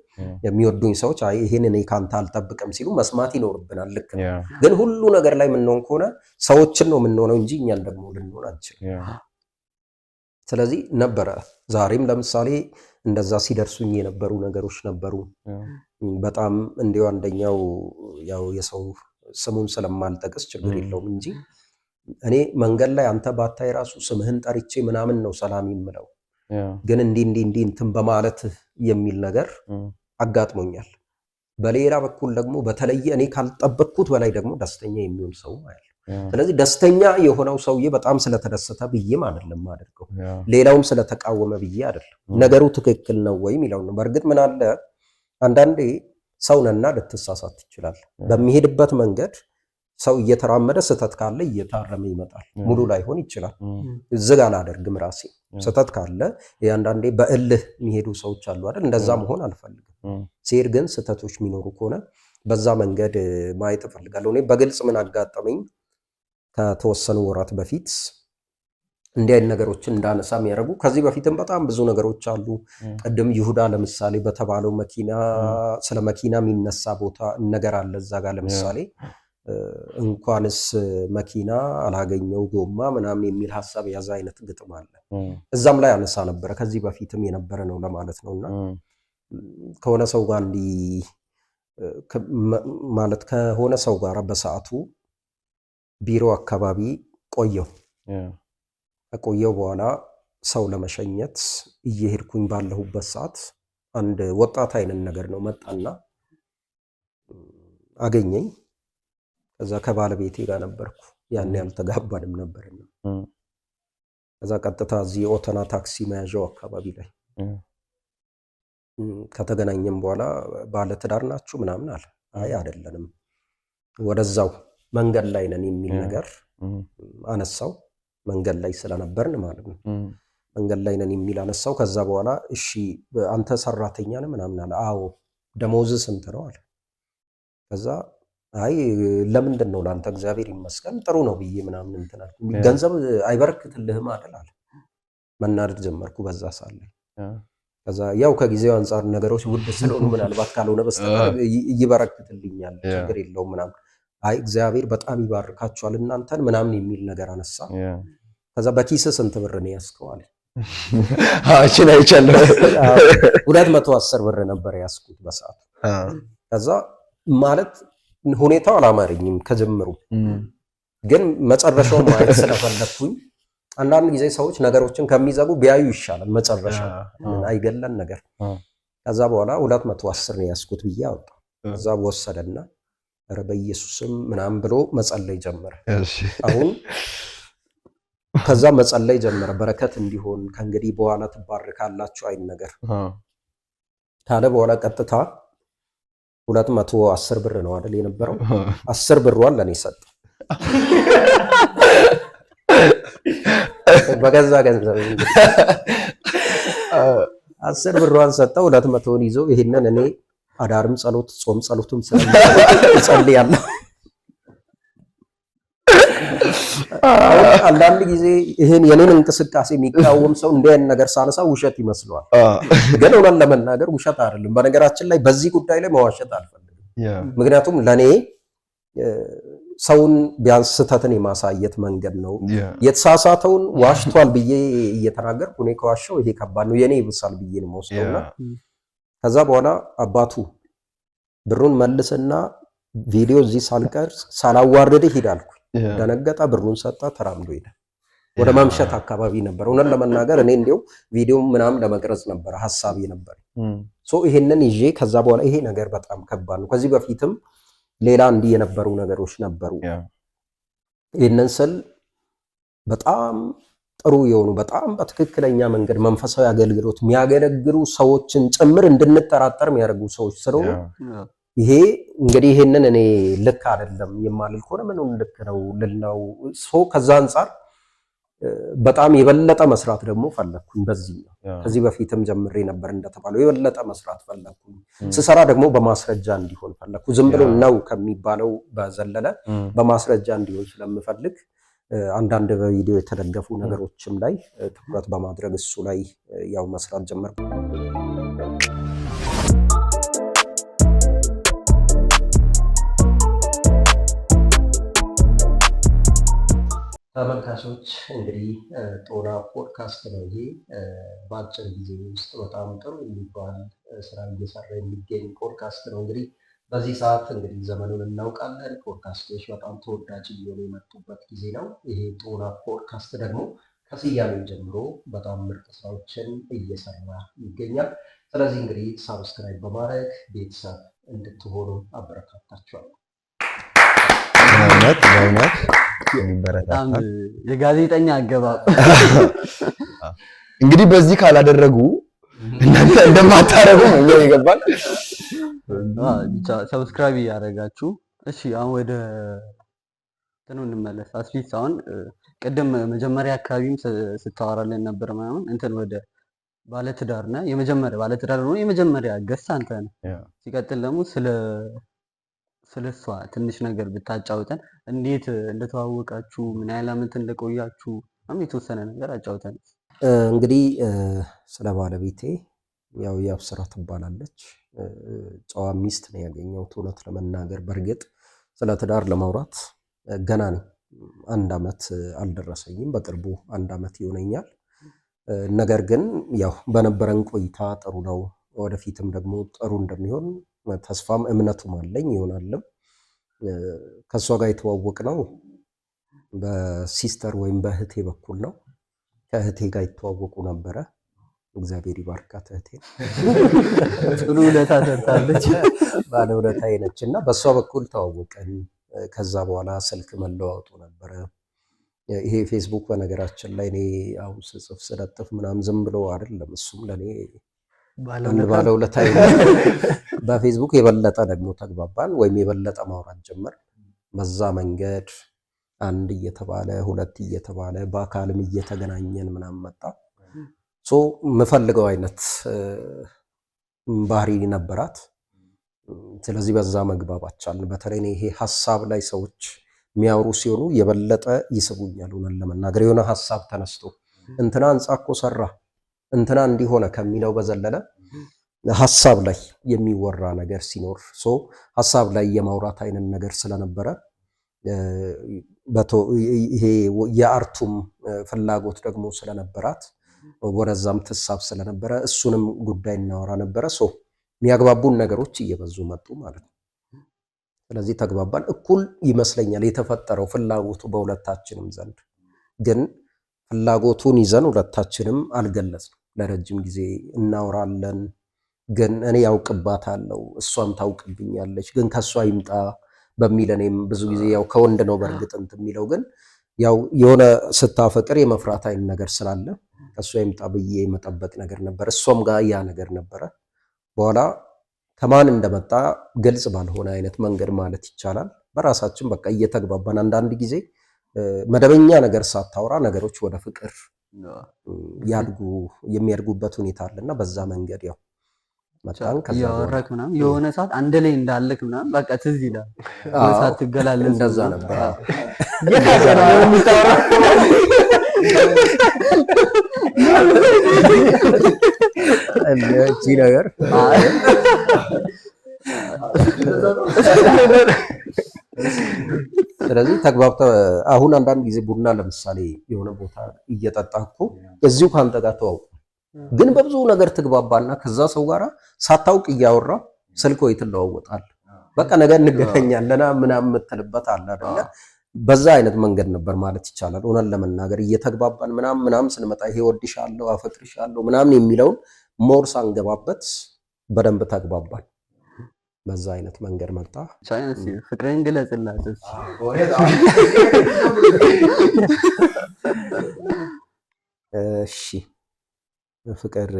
የሚወዱኝ ሰዎች አይ ይሄን እኔ ካንተ አልጠብቅም ሲሉ መስማት ይኖርብናል። ልክ ነው። ግን ሁሉ ነገር ላይ ምን ሆነ ከሆነ ሰዎችን ነው የምንሆነው እንጂ እኛን ደግሞ ልንሆን አንችልም። ስለዚህ ነበረ ዛሬም ለምሳሌ እንደዛ ሲደርሱኝ የነበሩ ነገሮች ነበሩ። በጣም እንዲያው አንደኛው ያው የሰው ስሙን ስለማልጠቅስ ችግር የለውም እንጂ እኔ መንገድ ላይ አንተ ባታይ ራሱ ስምህን ጠርቼ ምናምን ነው ሰላም የምለው፣ ግን እንዲህ እንትን በማለት የሚል ነገር አጋጥሞኛል። በሌላ በኩል ደግሞ በተለየ እኔ ካልጠበቅኩት በላይ ደግሞ ደስተኛ የሚሆን ሰው ማለት ስለዚህ ደስተኛ የሆነው ሰውዬ በጣም ስለተደሰተ ብዬም አይደለም አድርገው ሌላውም ስለተቃወመ ብዬ አይደለም። ነገሩ ትክክል ነው ወይ የሚለው ነው። በእርግጥ ምን አለ አንዳንዴ ሰውነና ልትሳሳት ይችላል። በሚሄድበት መንገድ ሰው እየተራመደ ስህተት ካለ እየታረመ ይመጣል። ሙሉ ላይሆን ይችላል። ዝግ አላደርግም ራሴ ስህተት ካለ አንዳንዴ በእልህ የሚሄዱ ሰዎች አሉ አይደል? እንደዛ መሆን አልፈልግም። ሲሄድ ግን ስህተቶች የሚኖሩ ከሆነ በዛ መንገድ ማየት እፈልጋለሁ። እኔ በግልጽ ምን አጋጠመኝ ከተወሰኑ ወራት በፊት እንዲህ አይነት ነገሮችን እንዳነሳ የሚያደርጉ ከዚህ በፊትም በጣም ብዙ ነገሮች አሉ። ቀደም ይሁዳ ለምሳሌ በተባለው መኪና ስለ መኪና የሚነሳ ቦታ ነገር አለ እዛ ጋር ለምሳሌ እንኳንስ መኪና አላገኘው ጎማ ምናምን የሚል ሐሳብ ያዛ አይነት ግጥም አለ። እዛም ላይ አነሳ ነበር ከዚህ በፊትም የነበረ ነው ለማለት ነውና ከሆነ ሰው ጋር እንዲ ማለት ከሆነ ሰው ጋር በሰዓቱ ቢሮ አካባቢ ቆየው በኋላ ሰው ለመሸኘት እየሄድኩኝ ባለሁበት ሰዓት አንድ ወጣት አይነት ነገር ነው መጣና አገኘኝ። ከዛ ከባለቤቴ ጋር ነበርኩ ያን ያልተጋባንም ነበርና ከዛ ቀጥታ እዚህ ኦተና ታክሲ መያዣው አካባቢ ላይ ከተገናኘን በኋላ ባለ ትዳር ናችሁ ምናምን አለ። አይ አይደለንም ወደዛው መንገድ ላይ ነን የሚል ነገር አነሳው። መንገድ ላይ ስለነበርን ማለት ነው። መንገድ ላይ ነን የሚል አነሳው። ከዛ በኋላ እሺ አንተ ሰራተኛ ነህ ምናምን አለ። አዎ ደሞዝ ስንት ነው አለ። ከዛ አይ ለምንድን ነው ላንተ እግዚአብሔር ይመስገን ጥሩ ነው ብዬ ምናምን እንትን አልኩ። ገንዘብ አይበረክትልህም አይደል አለ። መናደድ ጀመርኩ በዛ ሳለ። ከዛ ያው ከጊዜው አንፃር ነገሮች ውድ ስለሆኑ ምናልባት ካልሆነ በስተቀር ይበረክትልኛል ችግር የለውም ምናምን። አይ እግዚአብሔር በጣም ይባርካችኋል እናንተን ምናምን የሚል ነገር አነሳ። ከዛ በኪስ ስንት ብር ነው ያስከው አለ። እቺን አይቻለሁ 210 ብር ነበር ያስኩት በሰዓቱ። ከዛ ማለት ሁኔታው አላማረኝም ከጀምሩ፣ ግን መጨረሻው ማየት ስለፈለኩኝ አንዳንድ ጊዜ ሰዎች ነገሮችን ከሚዘጉ ቢያዩ ይሻላል መጨረሻ አይገለን ነገር። ከዛ በኋላ 210 ነው ያስኩት ብዬ አወጣ። ከዛ ወሰደና ኧረ በኢየሱስም ምናምን ብሎ መጸለይ ጀመረ። አሁን ከዛ መጸለይ ጀመረ በረከት እንዲሆን ከእንግዲህ በኋላ ትባርካላችሁ አይን ነገር ካለ በኋላ ቀጥታ 210 ብር ነው አይደል የነበረው 10 ብሯን ለኔ ሰጠ። በገዛ ገንዘብ 10 ብሯን ሰጠው 200ን ይዞ ይሄንን እኔ አዳርም ጸሎት ጾም ጸሎቱም ስለጸልያለሁ። አንዳንድ ጊዜ ይሄን የኔን እንቅስቃሴ የሚቃወም ሰው እንዲህ አይነት ነገር ሳነሳ ውሸት ይመስለዋል። ግን እውነት ለመናገር ውሸት አይደለም። በነገራችን ላይ በዚህ ጉዳይ ላይ መዋሸት አልፈልግም። ምክንያቱም ለኔ ሰውን ቢያንስ ስህተትን የማሳየት መንገድ ነው። የተሳሳተውን ዋሽቷል ብዬ እየተናገርኩ እኔ ከዋሸው ይሄ ከባድ ነው የኔ ይብሳል ብዬ ነው የምወስደውና ከዛ በኋላ አባቱ ብሩን መልስና ቪዲዮ እዚህ ሳልቀርጽ ሳላዋርድ ሄዳልኩ። ደነገጠ፣ ብሩን ሰጣ፣ ተራምዶ ሄደ። ወደ ማምሸት አካባቢ ነበር። እውነት ለመናገር እኔ እንዲያው ቪዲዮ ምናምን ለመቅረጽ ነበር ሐሳቤ ነበር። ይሄንን ይዤ ከዛ በኋላ ይሄ ነገር በጣም ከባድ ነው። ከዚህ በፊትም ሌላ እንዲህ የነበሩ ነገሮች ነበሩ። ይሄንን ስል በጣም ጥሩ የሆኑ በጣም በትክክለኛ መንገድ መንፈሳዊ አገልግሎት የሚያገለግሉ ሰዎችን ጭምር እንድንጠራጠር የሚያደርጉ ሰዎች ስለሆኑ ይሄ እንግዲህ ይሄንን እኔ ልክ አይደለም የማልል ከሆነ ምንም ልክ ነው ልልነው ከዛ አንፃር በጣም የበለጠ መስራት ደግሞ ፈለኩኝ። በዚህ ነው ከዚህ በፊትም ጀምሬ ነበር እንደተባለው የበለጠ መስራት ፈለኩኝ። ስሰራ ደግሞ በማስረጃ እንዲሆን ፈለኩ። ዝም ብሎ ነው ከሚባለው በዘለለ በማስረጃ እንዲሆን ስለምፈልግ አንዳንድ በቪዲዮ የተደገፉ ነገሮችም ላይ ትኩረት በማድረግ እሱ ላይ ያው መስራት ጀመርኩ። ተመልካቾች እንግዲህ ጦና ፖድካስት ነው ይሄ። በአጭር ጊዜ ውስጥ በጣም ጥሩ የሚባል ስራ እየሰራ የሚገኝ ፖድካስት ነው። እንግዲህ በዚህ ሰዓት እንግዲህ ዘመኑን እናውቃለን። ፖድካስቶች በጣም ተወዳጅ እየሆኑ የመጡበት ጊዜ ነው። ይሄ ጦና ፖድካስት ደግሞ ከስያሜው ጀምሮ በጣም ምርጥ ስራዎችን እየሰራ ይገኛል። ስለዚህ እንግዲህ ሳብስክራይብ በማድረግ ቤተሰብ እንድትሆኑ አበረታታችኋለሁ። በእውነት በጣም የጋዜጠኛ አገባብ እንግዲህ በዚህ ካላደረጉ እናንተ እንደማታረጉ ነው የገባን። ብቻ ሰብስክራይብ ያደረጋችሁ። እሺ አሁን ወደ እንትኑ እንመለስ። አትሊስት አሁን ቅድም መጀመሪያ አካባቢም ስታወራለን ነበር ምናምን እንትን ወደ ባለትዳር እና የመጀመሪያ ባለትዳር ነው የመጀመሪያ ገስ አንተ ነህ። ሲቀጥል ደግሞ ስለሷ ትንሽ ነገር ብታጫውተን፣ እንዴት እንደተዋወቃችሁ፣ ምን ያህል ዓመት እንደቆያችሁ የተወሰነ ነገር አጫውተን። እንግዲህ ስለ ባለቤቴ ያው ያብስራ ትባላለች። ጨዋ ሚስት ነው ያገኘሁት። እውነት ለመናገር በእርግጥ ስለ ትዳር ለማውራት ገና ነኝ። 1 ዓመት አልደረሰኝም። በቅርቡ 1 ዓመት ይሆነኛል። ነገር ግን ያው በነበረን ቆይታ ጥሩ ነው፣ ወደፊትም ደግሞ ጥሩ እንደሚሆን ተስፋም እምነቱም አለኝ ይሆናልም። ከእሷ ጋር የተዋወቅ ነው በሲስተር ወይም በእህቴ በኩል ነው። ከእህቴ ጋር የተዋወቁ ነበረ። እግዚአብሔር ይባርካት እህቴ። ጥሩ ውለታ ሰርታለች፣ ባለ ውለታዬ ነች እና በእሷ በኩል ተዋወቀን። ከዛ በኋላ ስልክ መለዋወጡ ነበረ። ይሄ ፌስቡክ በነገራችን ላይ እኔ አሁን ስጽፍ ስለጥፍ ምናምን ዝም ብሎ አይደለም፣ እሱም ለእኔ ባለ ውለታዬ ነው። በፌስቡክ የበለጠ ደግሞ ተግባባን ወይም የበለጠ ማውራት ጀመር። በዛ መንገድ 1 እየተባለ 2 እየተባለ በአካልም እየተገናኘን ምናምን መጣ። የምፈልገው አይነት ባህሪ ነበራት። ስለዚህ በዛ መግባባት ቻልን። በተለይ ይሄ ሀሳብ ላይ ሰዎች የሚያወሩ ሲሆኑ የበለጠ ይስቡኛል። ሆነን ለመናገር የሆነ ሀሳብ ተነስቶ እንትና ህንጻ እኮ ሰራ እንትና እንዲሆነ ከሚለው በዘለለ ሀሳብ ላይ የሚወራ ነገር ሲኖር ሀሳብ ላይ የማውራት አይነት ነገር ስለነበረ ይሄ የአርቱም ፍላጎት ደግሞ ስለነበራት ወደዛም ትሳብ ስለነበረ እሱንም ጉዳይ እናወራ ነበረ። የሚያግባቡን ነገሮች እየበዙ መጡ ማለት ነው። ስለዚህ ተግባባን። እኩል ይመስለኛል የተፈጠረው ፍላጎቱ በሁለታችንም ዘንድ፣ ግን ፍላጎቱን ይዘን ሁለታችንም አልገለጽንም። ለረጅም ጊዜ እናወራለን፣ ግን እኔ ያውቅባታለሁ እሷም ታውቅብኛለች፣ ግን ከሷ ይምጣ በሚል እኔም ብዙ ጊዜ ያው ከወንድ ነው በእርግጥ እንትን የሚለው፣ ግን ያው የሆነ ስታፈቅር የመፍራት አይነት ነገር ስላለ ከሷ ይምጣ ብዬ መጠበቅ ነገር ነበር። እሷም ጋር ያ ነገር ነበረ። በኋላ ከማን እንደመጣ ግልጽ ባልሆነ አይነት መንገድ ማለት ይቻላል በራሳችን በቃ እየተግባባን አንዳንድ ጊዜ መደበኛ ነገር ሳታወራ ነገሮች ወደ ፍቅር የሚያድጉበት ሁኔታ አለና በዛ መንገድ ያው መጣን። ያወራክ ምናምን የሆነ ሰዓት አንድ ላይ እንዳለክ ምናምን በቃ ትዝ ይላል። ሰዓት ትገላለጽ እንደዛ ነበር። እቺ ነገር ስለዚህ ተግባብተ አሁን አንዳንድ ጊዜ ቡና ለምሳሌ የሆነ ቦታ እየጠጣህ እኮ እዚሁ ካንተ ጋር ተዋውቁ፣ ግን በብዙ ነገር ትግባባና ከዛ ሰው ጋር ሳታውቅ እያወራ ስልክ ወይ ትለዋወጣል። በቃ ነገ እንገናኛለን ምናምን የምትልበት አለ አይደለ? በዛ አይነት መንገድ ነበር ማለት ይቻላል። ሆነን ለመናገር እየተግባባን ምናምን ስንመጣ ይሄ ወድሻለሁ፣ አፈቅርሻለሁ ምናምን የሚለውን ሞር ሳንገባበት በደንብ ተግባባን። በዛ አይነት መንገድ መጣ። ፍቅርን ግለጽላት። እሺ ፍቅር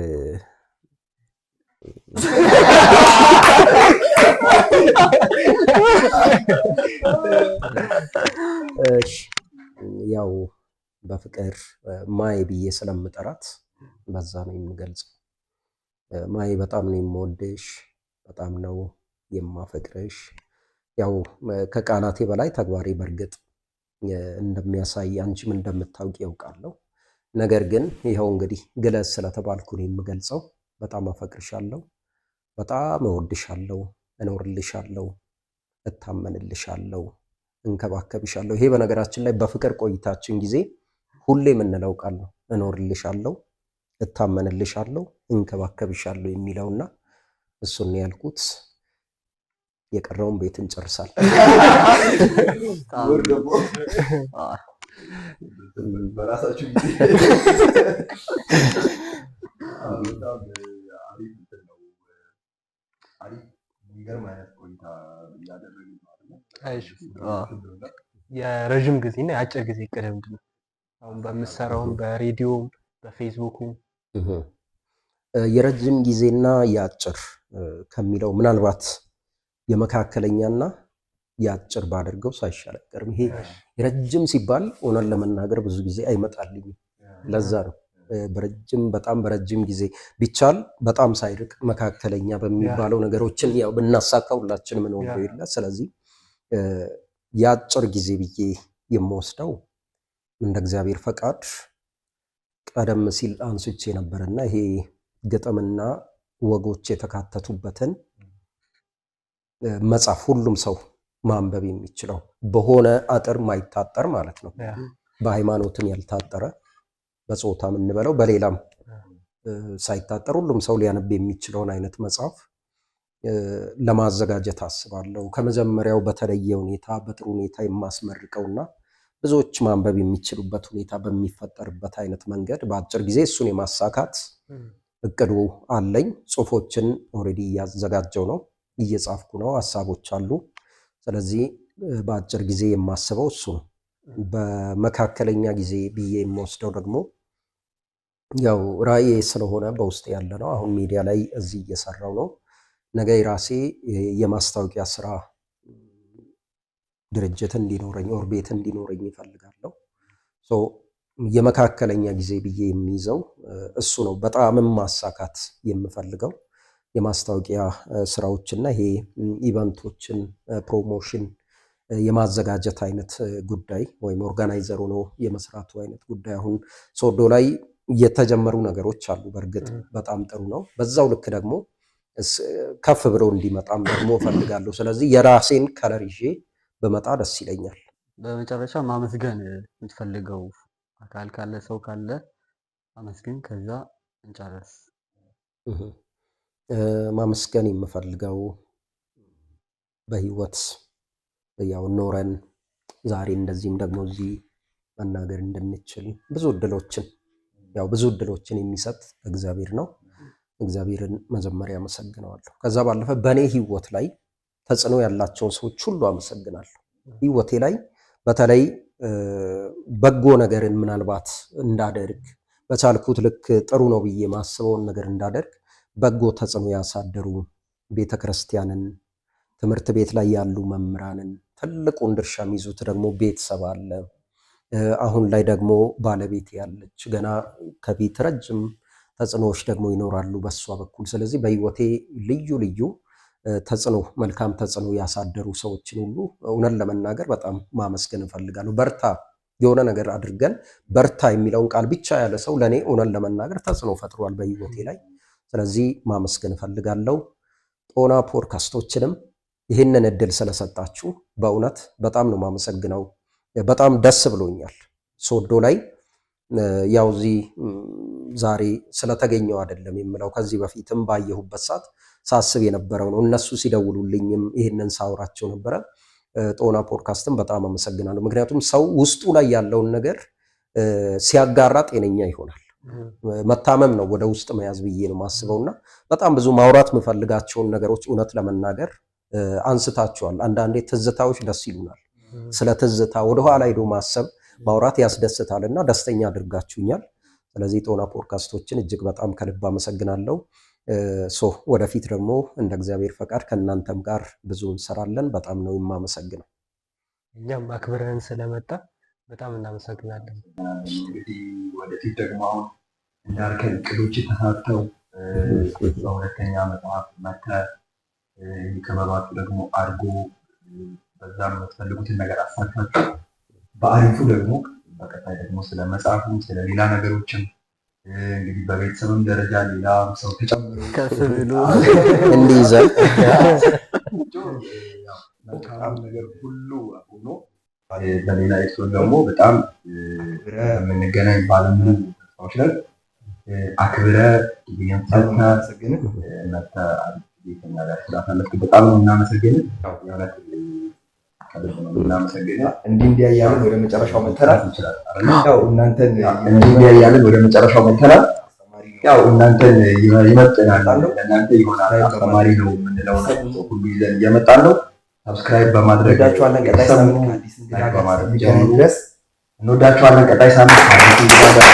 ያው በፍቅር ማይ ብዬ ስለምጠራት በዛ ነው የምገልጸው። ማይ በጣም ነው የምወድሽ፣ በጣም ነው የማፈቅርሽ። ያው ከቃላቴ በላይ ተግባሬ በእርግጥ እንደሚያሳይ አንቺም እንደምታውቂ ያውቃለሁ። ነገር ግን ይኸው እንግዲህ ግለጽ ስለተባልኩ ነው የምገልጸው። በጣም አፈቅርሻለሁ፣ በጣም እወድሻለሁ፣ እኖርልሻለሁ፣ እታመንልሻለሁ፣ እንከባከብሻለሁ። ይሄ በነገራችን ላይ በፍቅር ቆይታችን ጊዜ ሁሌ የምንለው ቃል ነው። እኖርልሻለሁ፣ እታመንልሻለሁ፣ እንከባከብሻለሁ የሚለውና እሱን ያልኩት። የቀረውን ቤት እንጨርሳለን። በራሳችሁ የረዥም ጊዜ እና የአጭር ጊዜ እቅድ ምንድን ነው? አሁን በምትሰራውም በሬዲዮም በፌስቡኩም የረጅም ጊዜና የአጭር ከሚለው ምናልባት የመካከለኛና የአጭር ባደርገው ሳይሻል አይቀርም። ይሄ የረጅም ሲባል ሆነን ለመናገር ብዙ ጊዜ አይመጣልኝም። ለዛ ነው በጣም በረጅም ጊዜ ቢቻል በጣም ሳይርቅ መካከለኛ በሚባለው ነገሮችን ያው ብናሳካ ሁላችንም እንወደው የለ። ስለዚህ የአጭር ጊዜ ብዬ የምወስደው እንደ እግዚአብሔር ፈቃድ ቀደም ሲል አንስቼ ነበርና ይሄ ግጥምና ወጎች የተካተቱበትን መጽሐፍ ሁሉም ሰው ማንበብ የሚችለው በሆነ አጥር ማይታጠር ማለት ነው። በሃይማኖትም ያልታጠረ በጾታም እንበለው በሌላም ሳይታጠር ሁሉም ሰው ሊያነብ የሚችለውን አይነት መጽሐፍ ለማዘጋጀት አስባለሁ። ከመጀመሪያው በተለየ ሁኔታ በጥሩ ሁኔታ የማስመርቀውና ብዙዎች ማንበብ የሚችሉበት ሁኔታ በሚፈጠርበት አይነት መንገድ በአጭር ጊዜ እሱን የማሳካት እቅዱ አለኝ። ጽሁፎችን ኦልሬዲ እያዘጋጀው ነው፣ እየጻፍኩ ነው፣ ሀሳቦች አሉ። ስለዚህ በአጭር ጊዜ የማስበው እሱ ነው። በመካከለኛ ጊዜ ብዬ የምወስደው ደግሞ ያው ራዕዬ ስለሆነ በውስጥ ያለ ነው። አሁን ሚዲያ ላይ እዚህ እየሰራው ነው። ነገ የራሴ የማስታወቂያ ስራ ድርጅት እንዲኖረኝ ኦርቤት እንዲኖረኝ ይፈልጋለሁ። የመካከለኛ ጊዜ ብዬ የሚይዘው እሱ ነው። በጣምም ማሳካት የምፈልገው የማስታወቂያ ስራዎችና ይሄ ኢቨንቶችን ፕሮሞሽን የማዘጋጀት አይነት ጉዳይ ወይም ኦርጋናይዘር ሆኖ የመስራቱ አይነት ጉዳይ አሁን ሶዶ ላይ የተጀመሩ ነገሮች አሉ። በእርግጥ በጣም ጥሩ ነው። በዛው ልክ ደግሞ ከፍ ብሎ እንዲመጣም ደግሞ እፈልጋለሁ። ስለዚህ የራሴን ከለር ይዤ በመጣ ደስ ይለኛል። በመጨረሻ ማመስገን የምትፈልገው አካል ካለ ሰው ካለ አመስግን፣ ከዛ እንጨርስ። ማመስገን የምፈልገው በህይወት ያው ኖረን ዛሬ እንደዚህም ደግሞ እዚህ መናገር እንድንችል ብዙ እድሎችን የሚሰጥ እግዚአብሔር ነው። እግዚአብሔርን መጀመሪያ አመሰግነዋለሁ። ከዛ ባለፈ በእኔ ህይወት ላይ ተጽዕኖ ያላቸውን ሰዎች ሁሉ አመሰግናለሁ። ህይወቴ ላይ በተለይ በጎ ነገርን ምናልባት እንዳደርግ በቻልኩት ልክ ጥሩ ነው ብዬ ማስበውን ነገር እንዳደርግ በጎ ተጽዕኖ ያሳደሩ ቤተክርስቲያንን፣ ትምህርት ቤት ላይ ያሉ መምህራንን፣ ትልቁን ድርሻ የሚይዙት ደግሞ ቤተሰብ አለ። አሁን ላይ ደግሞ ባለቤት ያለች ገና ከፊት ረጅም ተጽዕኖዎች ደግሞ ይኖራሉ በሷ በኩል። ስለዚህ በህይወቴ ልዩ ልዩ ተጽዕኖ መልካም ተጽዕኖ ያሳደሩ ሰዎችን ሁሉ እውነት ለመናገር በጣም ማመስገን እፈልጋለሁ። በርታ የሆነ ነገር አድርገን በርታ የሚለውን ቃል ብቻ ያለ ሰው ለእኔ እውነት ለመናገር ተጽዕኖ ፈጥሯል በህይወቴ ላይ። ስለዚህ ማመስገን እፈልጋለሁ። ጦና ፖድካስቶችንም ይህንን እድል ስለሰጣችሁ በእውነት በጣም ነው ማመሰግነው። በጣም ደስ ብሎኛል። ሶዶ ላይ ያው እዚህ ዛሬ ስለተገኘው አይደለም የምለው፣ ከዚህ በፊትም ባየሁበት ሰዓት ሳስብ የነበረው ነው። እነሱ ሲደውሉልኝም ይህንን ሳውራቸው ነበረ። ጦና ፖድካስትን በጣም አመሰግናለሁ። ምክንያቱም ሰው ውስጡ ላይ ያለውን ነገር ሲያጋራ ጤነኛ ይሆናል። መታመም ነው ወደ ውስጥ መያዝ ብዬ ነው ማስበውና በጣም ብዙ ማውራት የምፈልጋቸውን ነገሮች እውነት ለመናገር አንስታቸዋል። አንዳንዴ ትዝታዎች ደስ ይሉናል። ስለ ትዝታ ወደኋላ ሄዶ ማሰብ ማውራት ያስደስታልና ደስተኛ አድርጋችሁኛል። ስለዚህ ጦና ፖድካስቶችን እጅግ በጣም ከልብ አመሰግናለሁ። ወደፊት ደግሞ እንደ እግዚአብሔር ፈቃድ ከእናንተም ጋር ብዙ እንሰራለን። በጣም ነው የማመሰግነው። እኛም አክብረህን ስለመጣ በጣም እናመሰግናለን። እንግዲህ ወደፊት ደግሞ አሁን እንዳልከን እቅዶች ተሳክተው በሁለተኛ መጽሐፍ መተህ የሚከበሯችሁ ደግሞ አድጎ በዛም የምትፈልጉትን ነገር አሳካችሁ በአሪፉ ደግሞ በቀጣይ ደግሞ ስለ መጽሐፉም ስለ ሌላ ነገሮችም እንግዲህ በቤተሰብም ደረጃ ሌላ ሰው ተጨምሮ ከስብሉ እንዲይዘን መልካም ነገር ሁሉ ሆኖ በሌላ ኤፒሶድ ደግሞ በጣም የምንገናኝ ባለሙሉ ተስፋዎች ነን። አክብረ ጊዜን ሰጥተህ መጥተህ አሪፍ ጊዜ ከእኛ ጋር ስላሳለፍክ በጣም ነው እናመሰግንን። የእውነት ከልብ ነው እናመሰግንን። እንዲህ እያልን ወደ መጨረሻው መተናል። ያው እናንተን ወደ መጨረሻው መተናል። ያው እናንተን ይመጥናል፣ ለእናንተ ይሆናል፣ አስተማሪ ነው የምንለው ሁሉ ይዘን እየመጣን ነው። ሰብስክራይብ በማድረግ እንወዳችኋለን። ቀጣይ ሳምንት አዲስ እንግዳ ጋር እንወዳችኋለን። ቀጣይ ሳምንት አዲስ እንግዳ ጋር